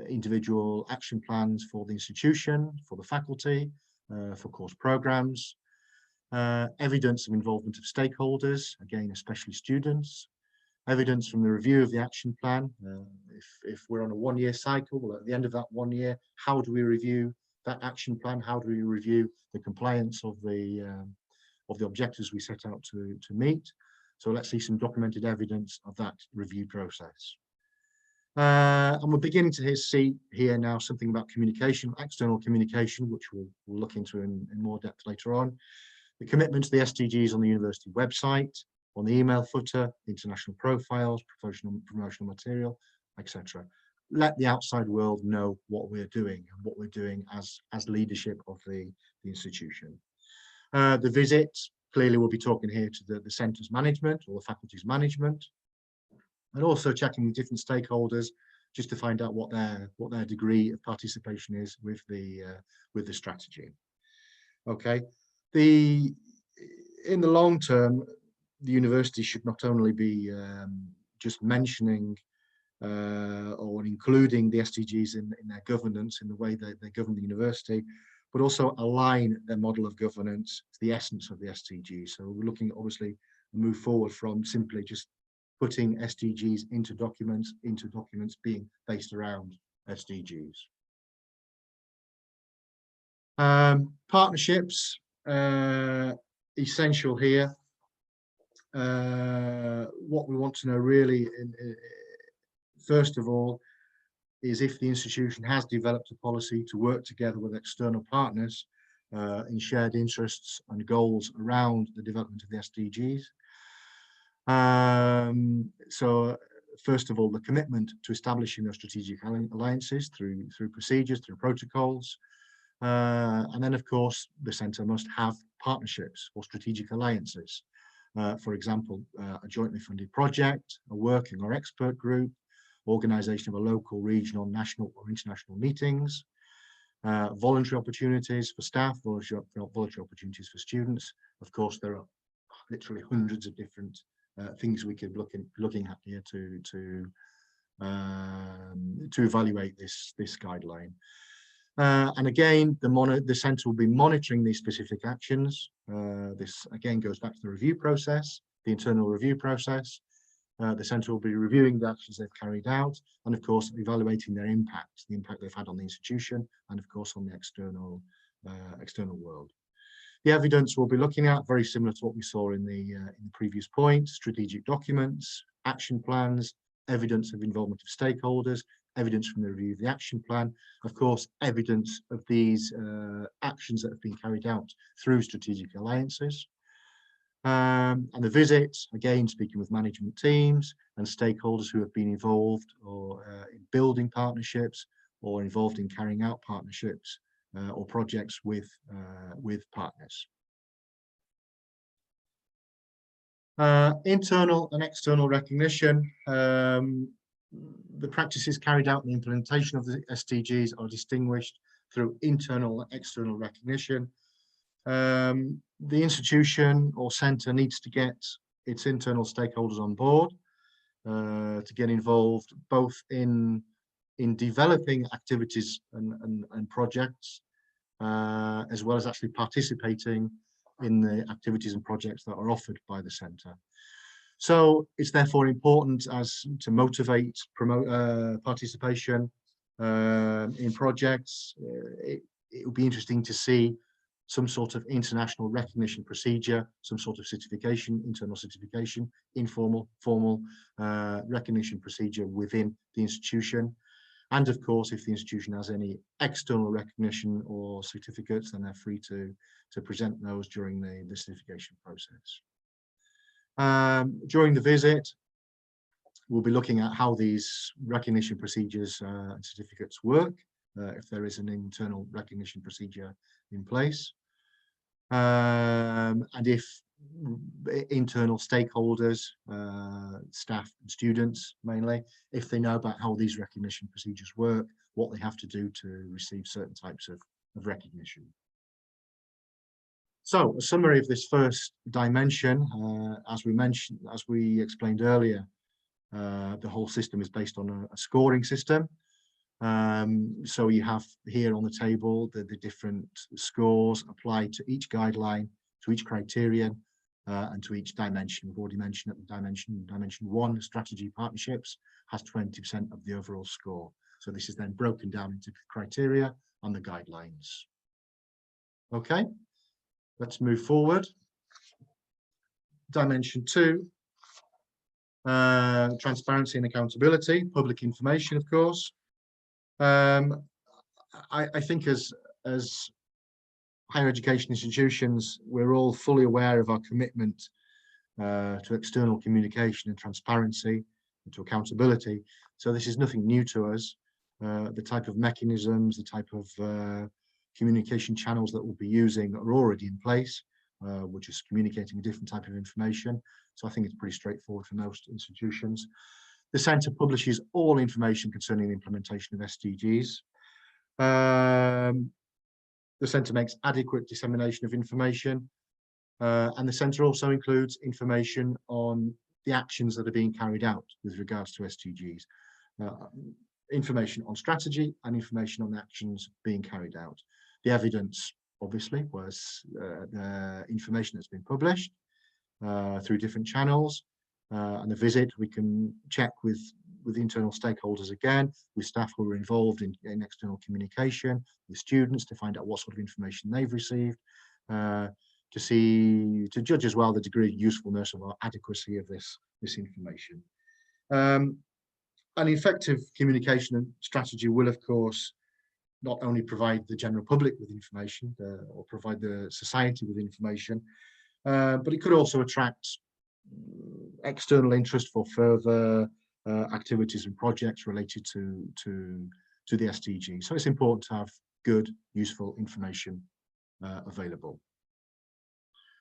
[SPEAKER 4] individual action plans for the institution, for the faculty, for course programs. Evidence of involvement of stakeholders, again especially students. Evidence from the review of the action plan. If we're on a one-year cycle, well, at the end of that 1 year, how do we review that action plan? How do we review the compliance of the objectives we set out to meet? So let's see some documented evidence of that review process. And we're beginning to see here now something about communication, external communication, which we'll look into in more depth later on. The commitment to the SDGs on the university website, on the email footer, international profiles, promotional material, etc. Let the outside world know what we're doing and what we're doing as leadership of the institution. The visit, clearly we'll be talking here to the centre's management or the faculty's management, and also checking with different stakeholders just to find out what their degree of participation is with the strategy. Okay, in the long term, the university should not only be just mentioning or including the SDGs in their governance, in the way that they govern the university, but also align their model of governance to the essence of the SDGs. So we're looking at obviously move forward from simply just putting SDGs into documents being based around SDGs. Partnerships. essential here. What we want to know really, first of all, is if the institution has developed a policy to work together with external partners in shared interests and goals around the development of the SDGs. So first of all, the commitment to establishing those strategic alliances through procedures, through protocols. And then, of course, the centre must have partnerships or strategic alliances. For example, a jointly funded project, a working or expert group, organisation of a local, regional, national or international meetings, voluntary opportunities for staff, voluntary opportunities for students. Of course, there are literally hundreds of different things we could looking at here to evaluate this guideline. And again, the centre will be monitoring these specific actions. This again goes back to the review process, the internal review process. The centre will be reviewing the actions they've carried out, and of course evaluating their impact, the impact they've had on the institution, and of course on the external world. The evidence we'll be looking at, very similar to what we saw in the previous point: strategic documents, action plans, evidence of involvement of stakeholders, evidence from the review of the action plan, of course evidence of these actions that have been carried out through strategic alliances. And the visit, again, speaking with management teams and stakeholders who have been involved or in building partnerships or involved in carrying out partnerships or projects with partners. Internal and external recognition. The practices carried out in the implementation of the SDGs are distinguished through internal and external recognition. The institution or centre needs to get its internal stakeholders on board to get involved both in developing activities and projects, as well as actually participating in the activities and projects that are offered by the centre. So it's therefore important to motivate, promote participation in projects. It would be interesting to see some sort of international recognition procedure, some sort of certification, internal certification, informal, formal recognition procedure within the institution. And of course, if the institution has any external recognition or certificates, then they're free to present those during the certification process. During the visit, we'll be looking at how these recognition procedures and certificates work, if there is an internal recognition procedure in place, and if internal stakeholders, staff and students mainly, if they know about how these recognition procedures work, what they have to do to receive certain types of recognition. So a summary of this first dimension, as we explained earlier, the whole system is based on a scoring system. So you have here on the table the different scores applied to each guideline, to each criterion, and to each dimension. We've already mentioned that the dimension 1, strategy partnerships, has 20% of the overall score. So this is then broken down into criteria and the guidelines. Okay, let's move forward. Dimension 2, transparency and accountability, public information, of course. I think as higher education institutions, we're all fully aware of our commitment to external communication and transparency and to accountability. So this is nothing new to us. The type of mechanisms, the type of communication channels that we'll be using are already in place. We're just communicating a different type of information. So I think it's pretty straightforward for most institutions. The centre publishes all information concerning the implementation of SDGs. The centre makes adequate dissemination of information, and the centre also includes information on the actions that are being carried out with regards to SDGs, information on strategy and information on the actions being carried out. The evidence, obviously, was information that's been published through different channels, and the visit we can check with internal stakeholders again, with staff who are involved in external communication, with students to find out what sort of information they've received, to judge as well the degree of usefulness or adequacy of this information. An effective communication strategy will, of course, not only provide the general public with information or provide the society with information, but it could also attract external interest for further activities and projects related to the SDGs. So it's important to have good, useful information available.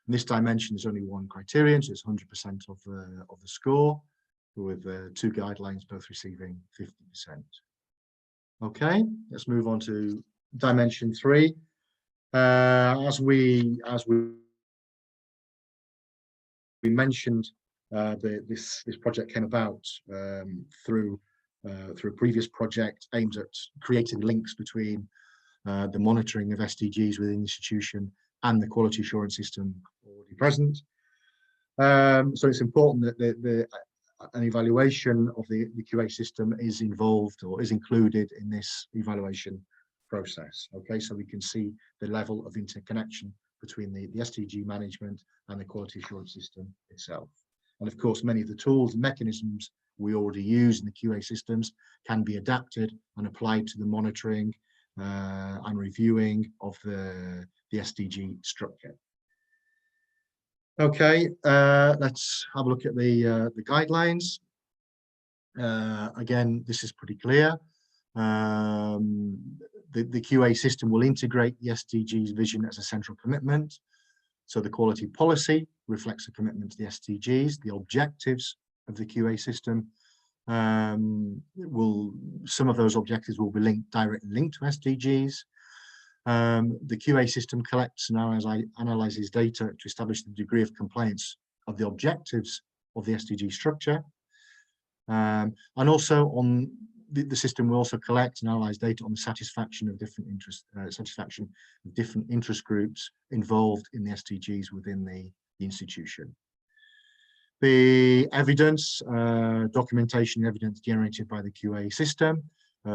[SPEAKER 4] In this dimension, there's only one criterion, so it's 100% of the score, with 2 guidelines both receiving 50%. Okay, let's move on to dimension 3. As we mentioned, this project came about through a previous project aimed at creating links between the monitoring of SDGs within the institution and the quality assurance system already present. So it's important that an evaluation of the QA system is involved or is included in this evaluation process. Okay, so we can see the level of interconnection between the SDG management and the quality assurance system itself. And of course, many of the tools and mechanisms we already use in the QA systems can be adapted and applied to the monitoring and reviewing of the SDG structure. Okay, let's have a look at the guidelines. Again, this is pretty clear. The QA system will integrate the SDGs vision as a central commitment. So the quality policy reflects a commitment to the SDGs. The objectives of the QA system some of those objectives will be directly linked to SDGs. The QA system collects and analyzes data to establish the degree of compliance of the objectives of the SDG structure. And also on the system will also collect and analyze data on the satisfaction of different interest groups involved in the SDGs within the institution. The evidence, documentation evidence generated by the QA system,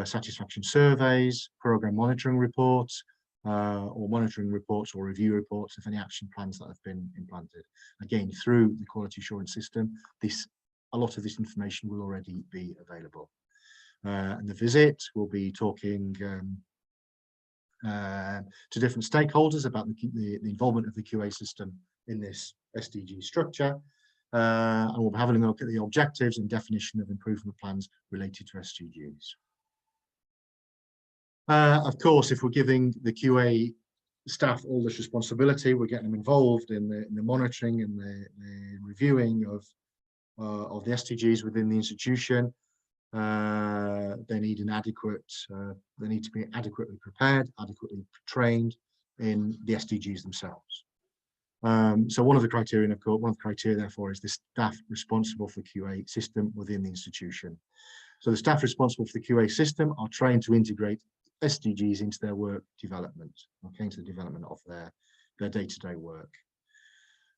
[SPEAKER 4] satisfaction surveys, program monitoring reports, or monitoring reports or review reports of any action plans that have been implanted. Again, through the quality assurance system, a lot of this information will already be available. And the visit will be talking to different stakeholders about the involvement of the QA system in this SDG structure. And we'll be having a look at the objectives and definition of improvement plans related to SDGs. Of course, if we're giving the QA staff all this responsibility, we're getting them involved in the monitoring and the reviewing of the SDGs within the institution. They need they need to be adequately prepared, adequately trained in the SDGs themselves. So one of the criteria, therefore, is the staff responsible for the QA system within the institution. So the staff responsible for the QA system are trained to integrate SDGs into their work development, okay, into the development of their day-to-day work.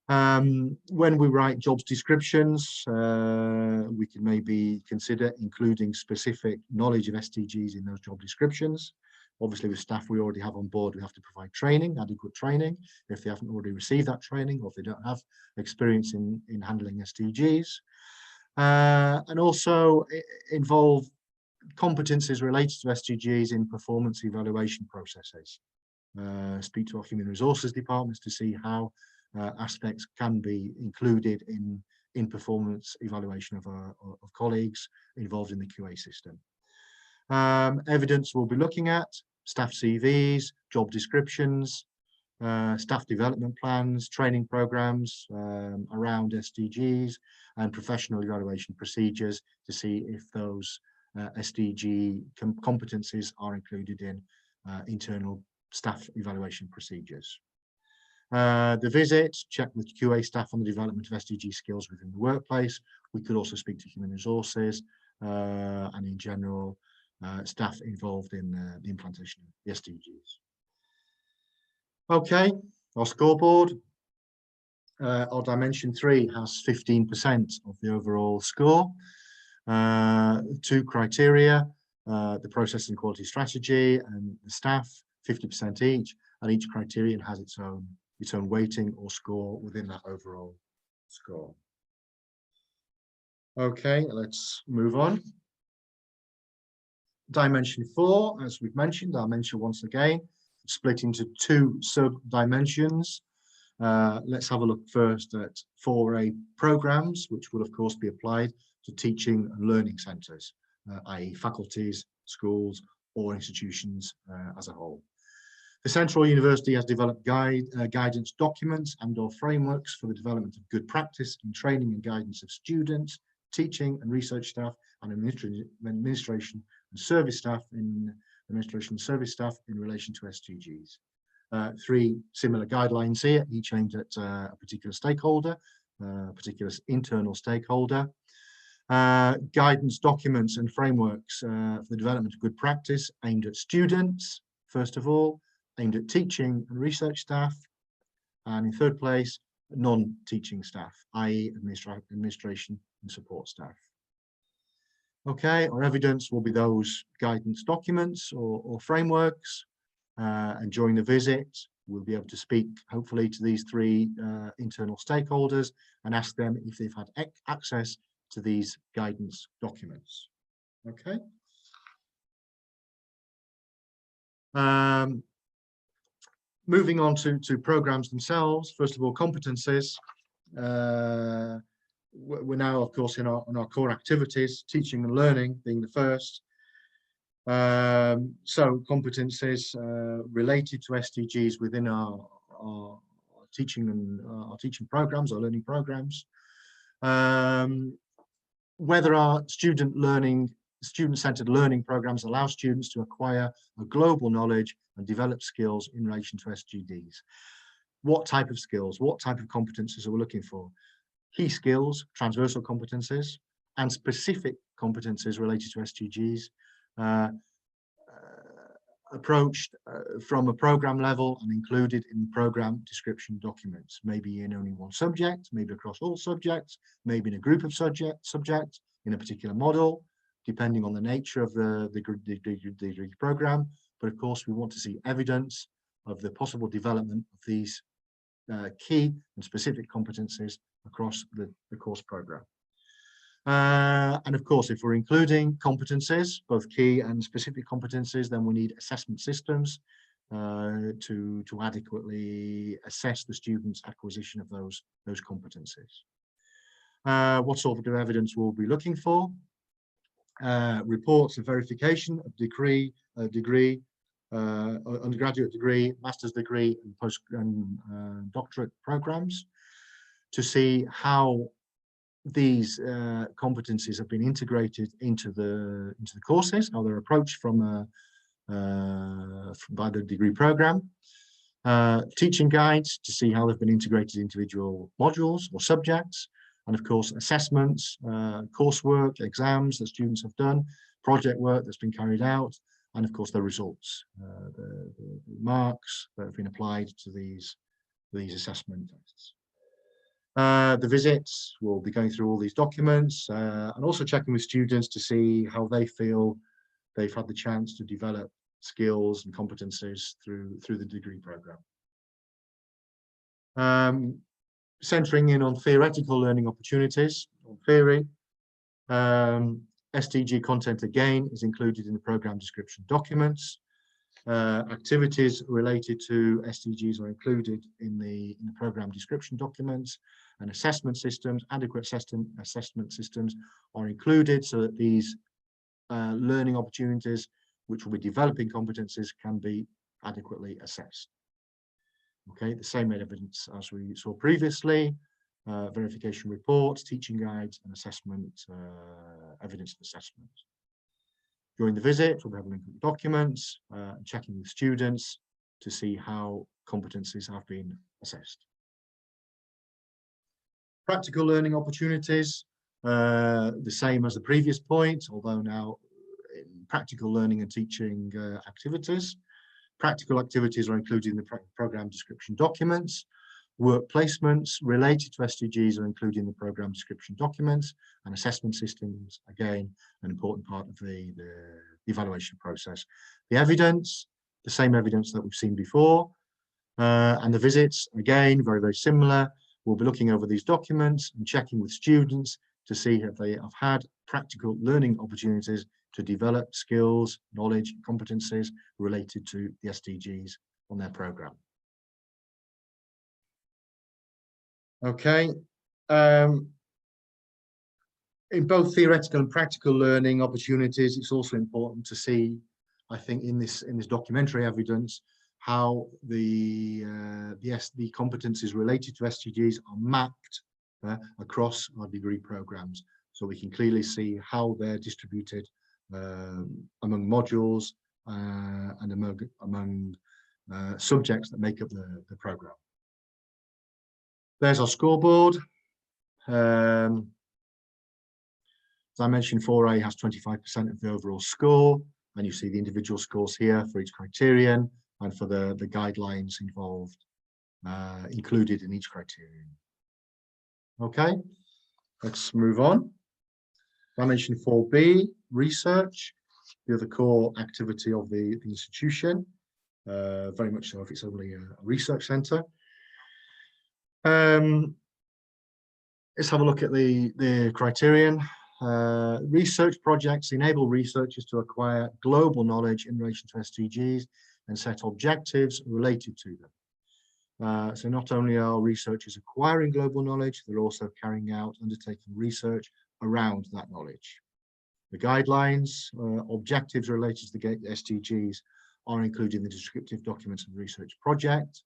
[SPEAKER 4] When we write jobs descriptions, we can maybe consider including specific knowledge of SDGs in those job descriptions. Obviously, with staff we already have on board, we have to provide training, adequate training, if they haven't already received that training or if they don't have experience in handling SDGs. And also involve competencies related to SDGs in performance evaluation processes. Speak to our human resources departments to see how aspects can be included in performance evaluation of colleagues involved in the QA system. Evidence we'll be looking at: staff CVs, job descriptions, staff development plans, training programs around SDGs, and professional evaluation procedures to see if those SDG competencies are included in internal staff evaluation procedures. The visit, check with QA staff on the development of SDG skills within the workplace. We could also speak to human resources and in general staff involved in the implantation of the SDGs. Okay, our scoreboard. Our dimension 3 has 15% of the overall score. 2 criteria, the process and quality strategy and the staff, 50% each, and each criterion has its own return weighting or score within that overall score. Okay, let's move on. Dimension 4, as we've mentioned, I'll mention once again, split into 2 sub-dimensions. Let's have a look first at 4A programs, which will of course be applied to teaching and learning centres, i.e. faculties, schools or institutions as a whole. The Central University has developed guidance documents and/or frameworks for the development of good practice in training and guidance of students, teaching and research staff, and administration and service staff in relation to SDGs. 3 similar guidelines here, each aimed at a particular stakeholder, a particular internal stakeholder. Guidance documents and frameworks for the development of good practice aimed at students, first of all, aimed at teaching and research staff, and in third place, non-teaching staff, i.e. administration and support staff. Okay, our evidence will be those guidance documents or frameworks, and during the visit, we'll be able to speak, hopefully, to these 3 internal stakeholders and ask them if they've had access to these guidance documents. Okay. Moving on to programs themselves, first of all, competencies. We're now, of course, on our core activities, teaching and learning being the first. So competencies related to SDGs within our teaching and our teaching programs, our learning programs. Whether our student-centered learning programs allow students to acquire a global knowledge and develop skills in relation to SDGs. What type of skills, what type of competencies are we looking for? Key skills, transversal competencies, and specific competencies related to SDGs, approached from a program level and included in program description documents, maybe in only one subject, maybe across all subjects, maybe in a group of subjects in a particular model, depending on the nature of the degree program. But of course, we want to see evidence of the possible development of these key and specific competencies across the course program. And of course, if we're including competencies, both key and specific competencies, then we need assessment systems to adequately assess the student's acquisition of those competencies. What sort of evidence we'll be looking for? Reports of verification of degree, undergraduate degree, master's degree, and post and doctorate programs, to see how these competencies have been integrated into the courses, how they're approached by the degree program. Teaching guides to see how they've been integrated into individual modules or subjects, and of course assessments, coursework, exams that students have done, project work that's been carried out, and of course the results, the marks that have been applied to these assessment tests. The visits, we'll be going through all these documents and also checking with students to see how they feel they've had the chance to develop skills and competencies through the degree program. Centering in on theoretical learning opportunities, on theory. SDG content again is included in the program description documents. Activities related to SDGs are included in the program description documents, and assessment systems, adequate assessment systems are included so that these learning opportunities, which will be developing competencies, can be adequately assessed. Okay, the same evidence as we saw previously, verification reports, teaching guides, and assessment, evidence of assessment. During the visit, we'll be having documents, checking with students to see how competencies have been assessed. Practical learning opportunities, the same as the previous point, although now in practical learning and teaching activities. Practical activities are included in the program description documents. Work placements related to SDGs are included in the program description documents, and assessment systems, again, an important part of the evaluation process. The evidence, the same evidence that we've seen before. And the visits, again, very, very similar. We'll be looking over these documents and checking with students to see if they have had practical learning opportunities to develop skills, knowledge, competencies related to the SDGs on their programme. Okay. In both theoretical and practical learning opportunities, it's also important to see, I think, in this documentary evidence, how the competencies related to SDGs are mapped across our degree programs, so we can clearly see how they're distributed among modules and among subjects that make up the program. There's our scoreboard. As I mentioned, 4A has 25% of the overall score, and you see the individual scores here for each criterion and for the guidelines involved, included in each criterion. Okay, let's move on. I mentioned 4B, research, the other core activity of the institution, very much so if it's only a research centre. Let's have a look at the criterion. Research projects enable researchers to acquire global knowledge in relation to SDGs and set objectives related to them. So not only are researchers acquiring global knowledge, they're also undertaking research around that knowledge. The guidelines, objectives related to the SDGs are included in the descriptive documents of the research project,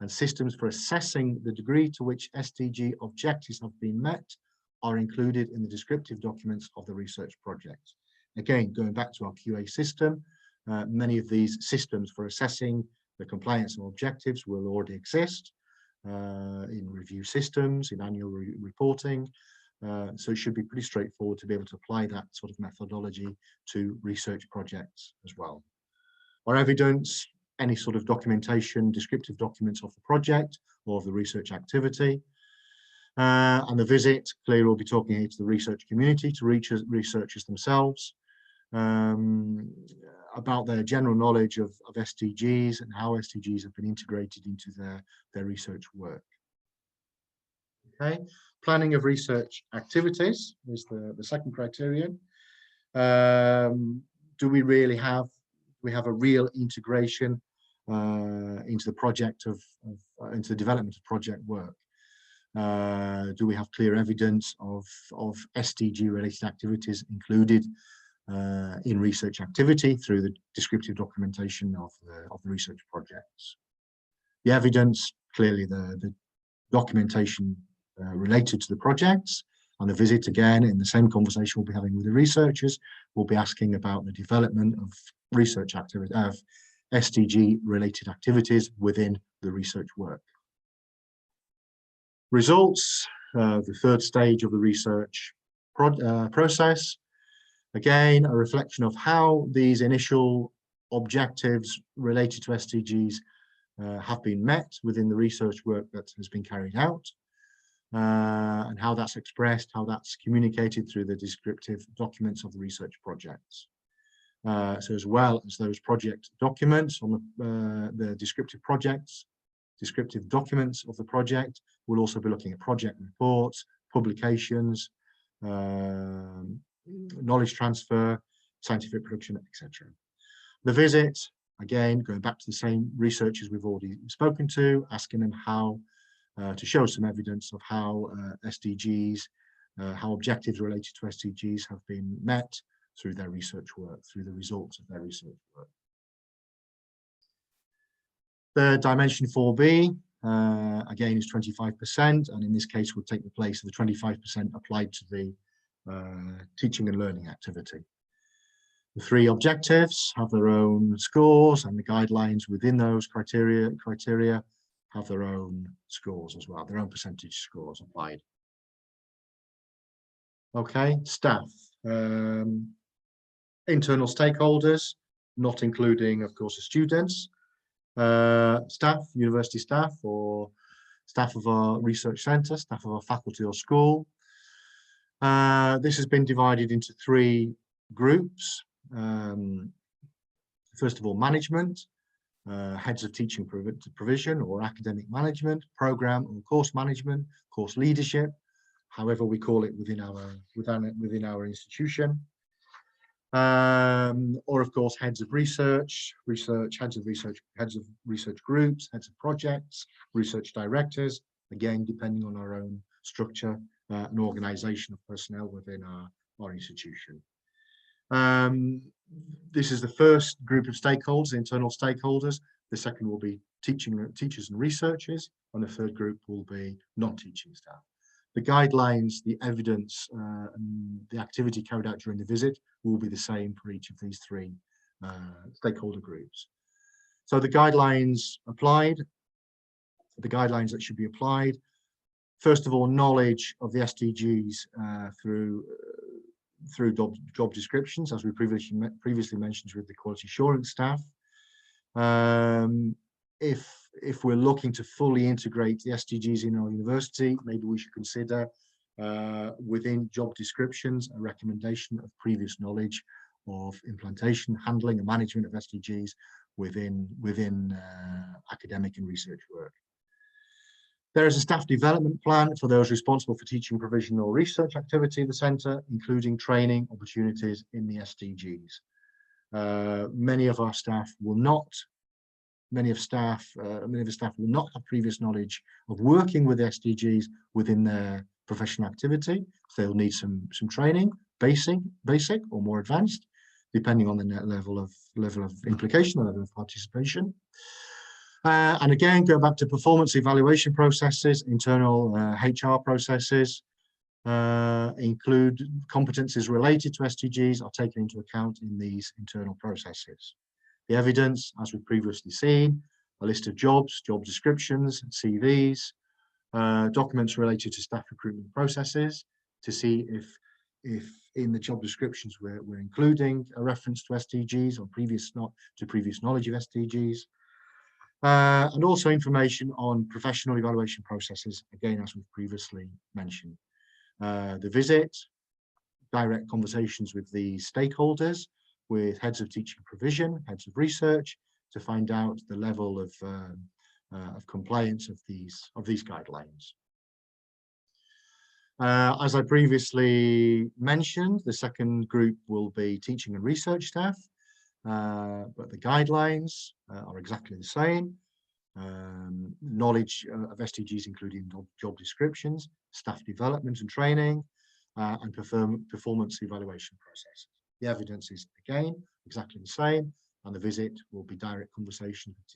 [SPEAKER 4] and systems for assessing the degree to which SDG objectives have been met are included in the descriptive documents of the research project. Again, going back to our QA system, many of these systems for assessing the compliance of objectives will already exist in review systems, in annual reporting. So it should be pretty straightforward to be able to apply that sort of methodology to research projects as well. Our evidence, any sort of documentation, descriptive documents of the project or of the research activity. And the visit, clearly we'll be talking here to the research community, to researchers themselves, about their general knowledge of SDGs and how SDGs have been integrated into their research work. Okay, planning of research activities is the second criterion. Do we really have a real integration into the project into the development of project work? Do we have clear evidence of SDG related activities included in research activity through the descriptive documentation of the research projects? The evidence, clearly the documentation related to the projects, and the visit, again, in the same conversation we'll be having with the researchers, we'll be asking about the development of research activity, of SDG related activities within the research work. Results, the third stage of the research process. Again, a reflection of how these initial objectives related to SDGs have been met within the research work that has been carried out, and how that's expressed, how that's communicated through the descriptive documents of the research projects. So as well as those project documents on the descriptive documents of the project, we'll also be looking at project reports, publications, knowledge transfer, scientific production, etc. The visit, again, going back to the same researchers we've already spoken to, asking them how to show some evidence of how SDGs, how objectives related to SDGs have been met through their research work, through the results of their research work. The dimension 4B, again, is 25%, and in this case would take the place of the 25% applied to the teaching and learning activity. The three objectives have their own scores, and the guidelines within those criteria have their own scores as well, their own percentage scores applied. Okay, staff. Internal stakeholders, not including, of course, the students. Staff, university staff, or staff of our research centre, staff of our faculty or school. This has been divided into three groups. First of all, management. heads of teaching provision or academic management, program or course management, course leadership, however we call it within our institution. Or of course heads of research, heads of research groups, heads of projects, research directors, again depending on our own structure and organization of personnel within our institution. This is the first group of stakeholders, internal stakeholders. The second will be teachers and researchers, and the third group will be non-teaching staff. The guidelines, the evidence, and the activity carried out during the visit will be the same for each of these three stakeholder groups. So the guidelines applied, the guidelines that should be applied, first of all, knowledge of the SDGs through job descriptions, as we previously mentioned with the quality assurance staff. If we're looking to fully integrate the SDGs in our university, maybe we should consider within job descriptions a recommendation of previous knowledge of implementation, handling and management of SDGs within academic and research work. There is a staff development plan for those responsible for teaching provision or research activity in the centre, including training opportunities in the SDGs. Many of our staff will not have previous knowledge of working with SDGs within their professional activity. So they'll need some training, basic or more advanced, depending on the level of implication, the level of participation. And again, go back to performance evaluation processes, internal HR processes, include competencies related to SDGs are taken into account in these internal processes. The evidence, as we've previously seen, a list of jobs, job descriptions, CVs, documents related to staff recruitment processes to see if in the job descriptions we're including a reference to SDGs or previous knowledge of SDGs. And also information on professional evaluation processes, again, as we've previously mentioned. The visit, direct conversations with the stakeholders, with heads of teaching provision, heads of research, to find out the level of compliance of these guidelines. As I previously mentioned, the second group will be teaching and research staff, but the guidelines are exactly the same. Knowledge of SDGs, including job descriptions, staff development and training, and performance evaluation processes. The evidence is, again, exactly the same, and the visit will be direct conversation with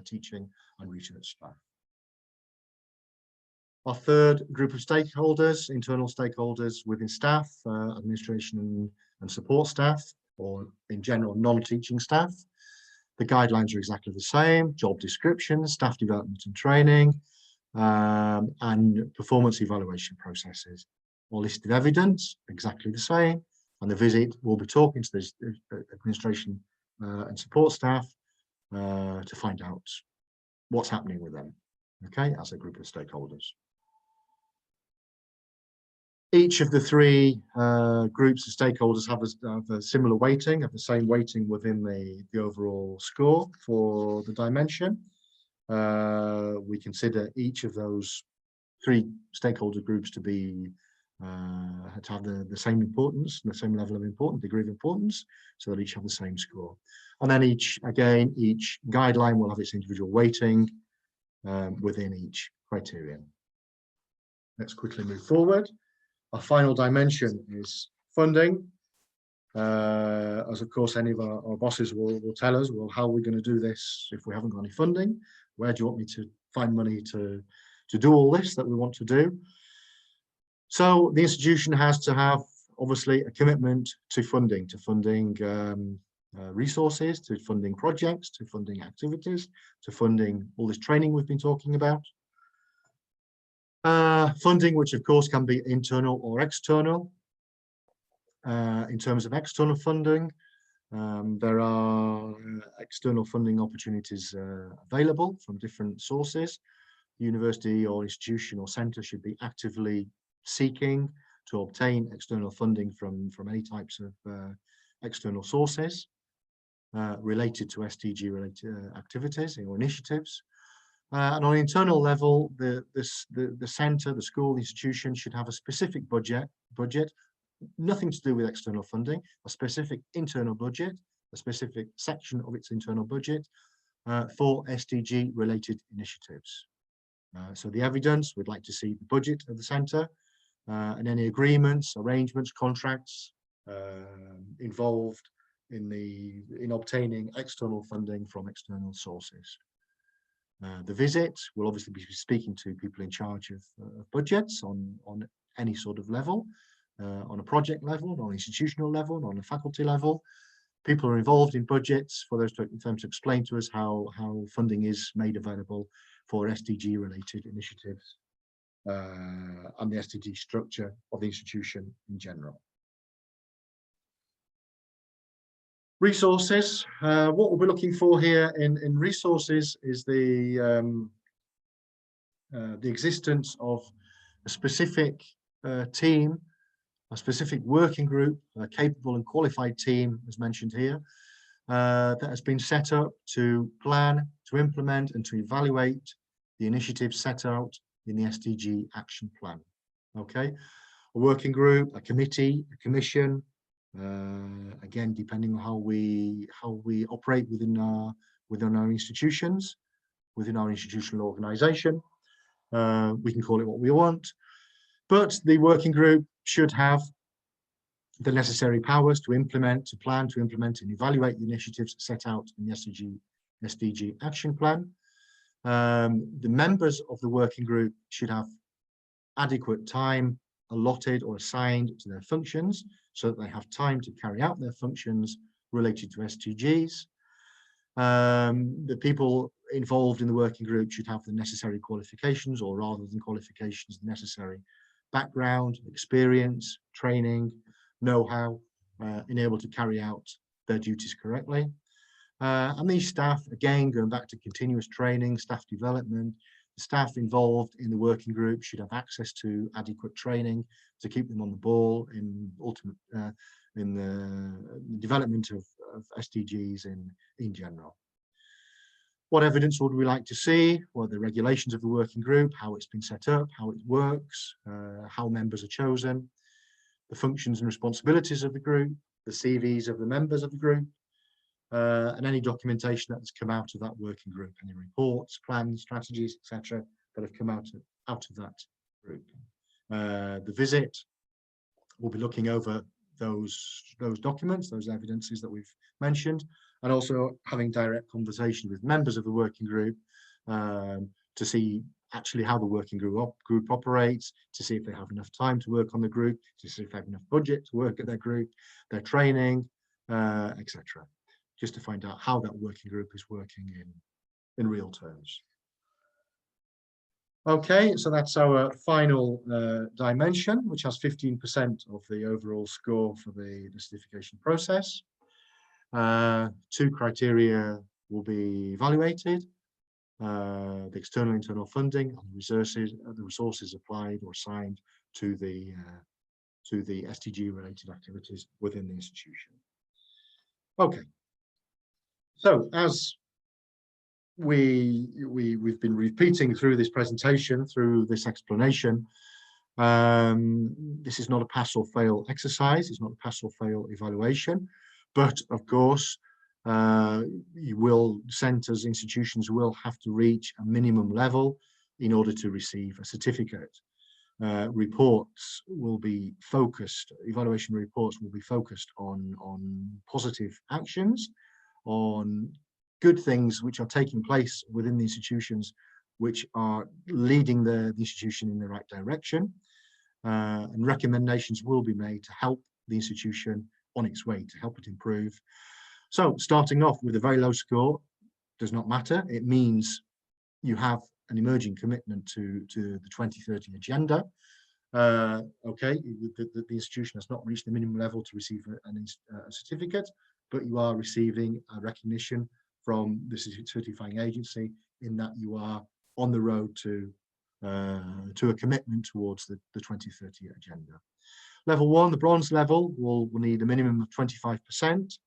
[SPEAKER 4] teaching and research staff. Our third group of stakeholders, internal stakeholders within staff, administration and support staff, or in general, non-teaching staff. The guidelines are exactly the same, job descriptions, staff development and training, and performance evaluation processes. All listed evidence, exactly the same, and the visit will be talking to the administration and support staff to find out what's happening with them, okay, as a group of stakeholders. Each of the three groups of stakeholders have a similar weighting, have the same weighting within the overall score for the dimension. We consider each of those three stakeholder groups to have the same importance, the same level of importance, degree of importance, so that each have the same score. And then each guideline will have its individual weighting within each criterion. Let's quickly move forward. Our final dimension is funding. As of course any of our bosses will tell us, well, how are we going to do this if we haven't got any funding? Where do you want me to find money to do all this that we want to do? So the institution has to have, obviously, a commitment to funding resources, to funding projects, to funding activities, to funding all this training we've been talking about. Funding, which of course can be internal or external. In terms of external funding, there are external funding opportunities available from different sources. The university or institution or centre should be actively seeking to obtain external funding from any types of external sources. related to SDG related activities or initiatives. And on an internal level, the centre, the school, the institution should have a specific budget, nothing to do with external funding, a specific internal budget, a specific section of its internal budget for SDG related initiatives. So the evidence, we'd like to see the budget of the centre and any agreements, arrangements, contracts involved in obtaining external funding from external sources. The visit will obviously be speaking to people in charge of budgets on any sort of level, on a project level, on an institutional level, on a faculty level. People are involved in budgets for them to explain to us how funding is made available for SDG related initiatives and the SDG structure of the institution in general. Resources. What we'll be looking for here in resources is the existence of a specific team, a specific working group, a capable and qualified team, as mentioned here, that has been set up to plan, to implement, and to evaluate the initiatives set out in the SDG action plan. Okay, a working group, a committee, a commission. Again, depending on how we operate within our institutions, within our institutional organisation, we can call it what we want, but the working group should have the necessary powers to implement, to plan, to implement, and evaluate the initiatives set out in the SDG action plan. The members of the working group should have adequate time allotted or assigned to their functions so that they have time to carry out their functions related to SDGs. The people involved in the working group should have the necessary qualifications, or rather than qualifications, the necessary background, experience, training, know-how, able to carry out their duties correctly. And these staff, again, going back to continuous training, staff development, the staff involved in the working group should have access to adequate training to keep them on the ball in the development of SDGs in general. What evidence would we like to see? Well, the regulations of the working group, how it's been set up, how it works, how members are chosen, the functions and responsibilities of the group, the CVs of the members of the group, and any documentation that has come out of that working group, any reports, plans, strategies, etc., that have come out of that group. The visit will be looking over those documents, those evidences that we've mentioned, and also having direct conversation with members of the working group to see actually how the working group operates, to see if they have enough time to work on the group, to see if they have enough budget to work at their group, their training, etc. Just to find out how that working group is working in real terms. Okay, so that's our final dimension, which has 15% of the overall score for the certification process. 2 criteria will be evaluated: the external and internal funding, and the resources applied or assigned to the SDG related activities within the institution. Okay, so as we've been repeating through this presentation, through this explanation, this is not a pass or fail exercise, it's not a pass or fail evaluation, but of course centres, institutions will have to reach a minimum level in order to receive a certificate. Reports will be focused, evaluation reports will be focused on positive actions, on good things which are taking place within the institutions, which are leading the institution in the right direction, and recommendations will be made to help the institution on its way, to help it improve. So starting off with a very low score does not matter. It means you have an emerging commitment to the 2030 agenda. Okay, the institution has not reached the minimum level to receive a certificate, but you are receiving a recognition from the certifying agency in that you are on the road to a commitment towards the 2030 agenda. Level 1, the bronze level, will need a minimum of 25%.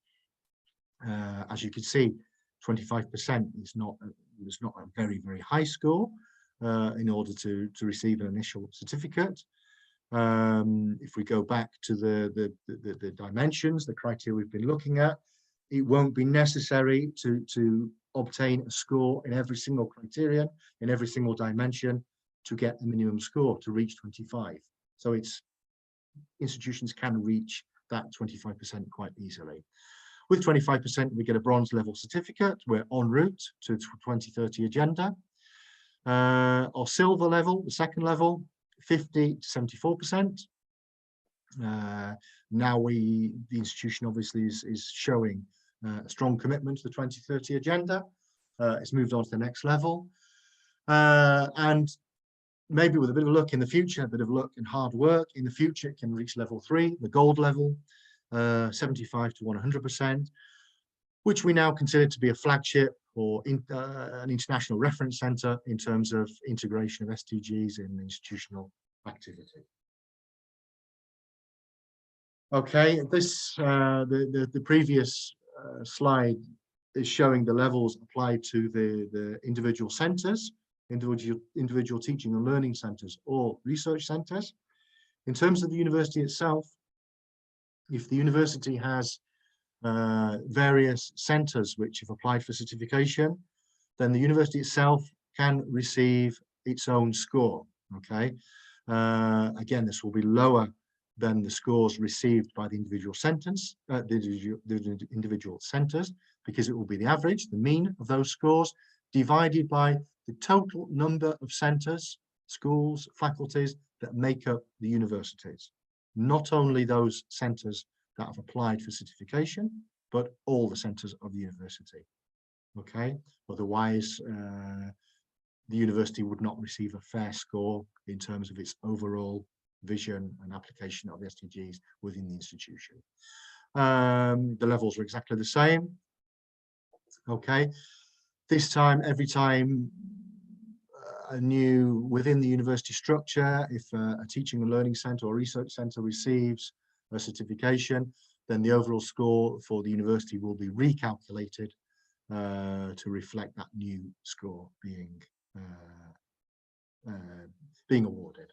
[SPEAKER 4] As you can see, 25% is not a very, very high score in order to receive an initial certificate. If we go back to the dimensions, the criteria we've been looking at, it won't be necessary to obtain a score in every single criterion, in every single dimension, to get the minimum score to reach 25. So institutions can reach that 25% quite easily. With 25%, we get a bronze level certificate. We're en route to 2030 agenda. Our silver level, the second level, 50 to 74%. Now the institution obviously is showing a strong commitment to the 2030 agenda. It's moved on to the next level. And maybe with a bit of luck in the future, a bit of luck and hard work in the future, it can reach level 3, the gold level, 75 to 100%, which we now consider to be a flagship or an international reference center in terms of integration of SDGs in institutional activity. Okay, this the previous slide is showing the levels applied to the individual centers, individual teaching and learning centers or research centers. In terms of the university itself, if the university has various centers which have applied for certification, then the university itself can receive its own score. Okay, again, this will be lower than the scores received by the individual centers, the individual centers, because it will be the average, the mean of those scores, divided by the total number of centers, schools, faculties that make up the universities. Not only those centers that have applied for certification, but all the centers of the university. Okay, otherwise the university would not receive a fair score in terms of its overall vision and application of the SDGs within the institution. The levels are exactly the same. Okay, this time, every time within the university structure, if a teaching and learning center or research center receives a certification, then the overall score for the university will be recalculated to reflect that new score being awarded.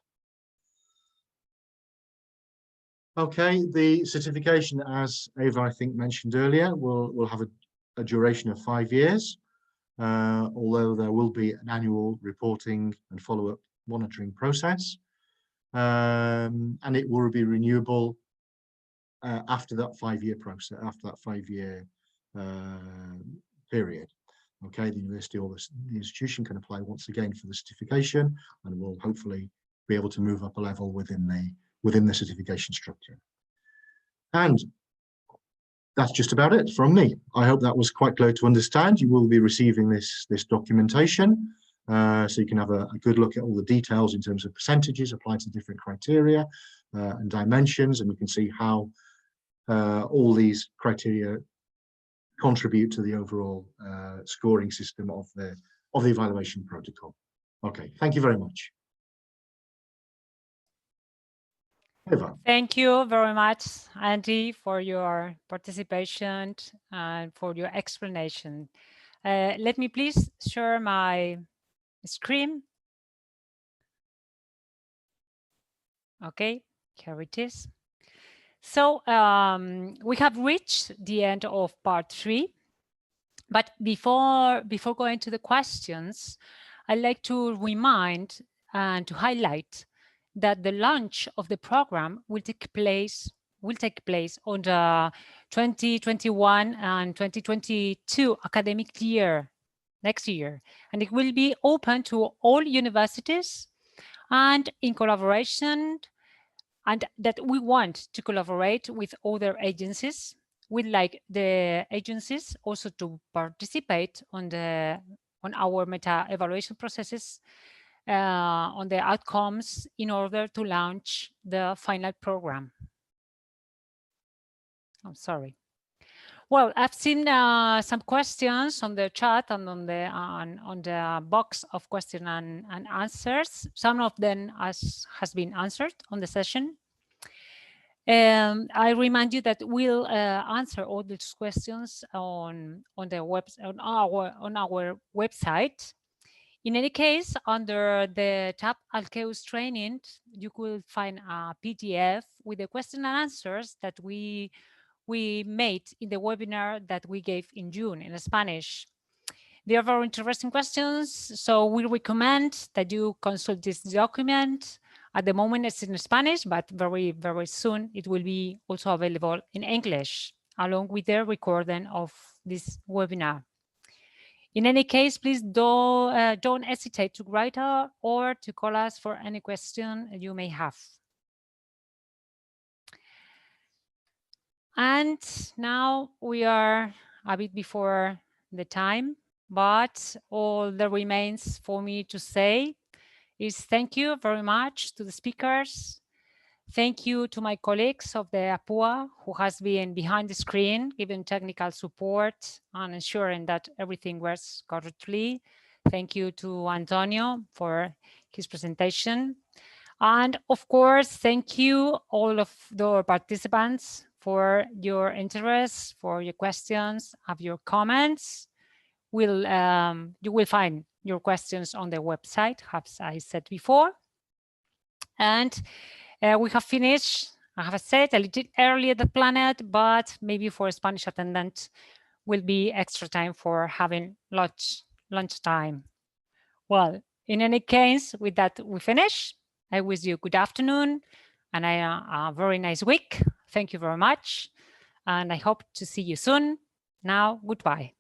[SPEAKER 4] Okay, the certification, as Eva, I think, mentioned earlier, will have a duration of 5 years, although there will be an annual reporting and follow-up monitoring process, and it will be renewable after that 5-year process, after that 5-year period. Okay, the university or the institution can apply once again for the certification, and will hopefully be able to move up a level within the certification structure. And that's just about it from me. I hope that was quite clear to understand. You will be receiving this documentation, so you can have a good look at all the details in terms of percentages applied to different criteria and dimensions, and you can see how all these criteria contribute to the overall scoring system of the evaluation protocol. Okay, thank you very much. Eva.
[SPEAKER 1] Thank you very much, Andy, for your participation and for your explanation. Let me please share my screen. Okay, here it is. So we have reached the end of part 3. But before going to the questions, I'd like to remind and to highlight that the launch of the program will take place on the 2021 and 2022 academic year, next year, and it will be open to all universities and in collaboration, and that we want to collaborate with other agencies. We'd like the agencies also to participate on our meta evaluation processes, on the outcomes, in order to launch the final program. I'm sorry. Well, I've seen some questions on the chat and on the box of question and answers. Some of them has been answered on the session. I remind you that we'll answer all these questions on our website. In any case, under the tab Alcaeus Training, you could find a PDF with the question and answers that we made in the webinar that we gave in June in Spanish. They are very interesting questions, so we recommend that you consult this document. At the moment, it's in Spanish, but very, very soon it will be also available in English, along with the recording of this webinar. In any case, please don't hesitate to write out or to call us for any question you may have. And now we are a bit before the time, but all that remains for me to say is thank you very much to the speakers. Thank you to my colleagues of the ACPUA who has been behind the screen, giving technical support and ensuring that everything works correctly. Thank you to Antonio for his presentation. And of course, thank you all of the participants for your interest, for your questions, of your comments. You will find your questions on the website, as I said before. And we have finished, I have said, a little earlier than planned, but maybe for a Spanish attendant will be extra time for having lunch time. Well, in any case, with that, we finish. I wish you good afternoon and a very nice week. Thank you very much. And I hope to see you soon. Now, goodbye.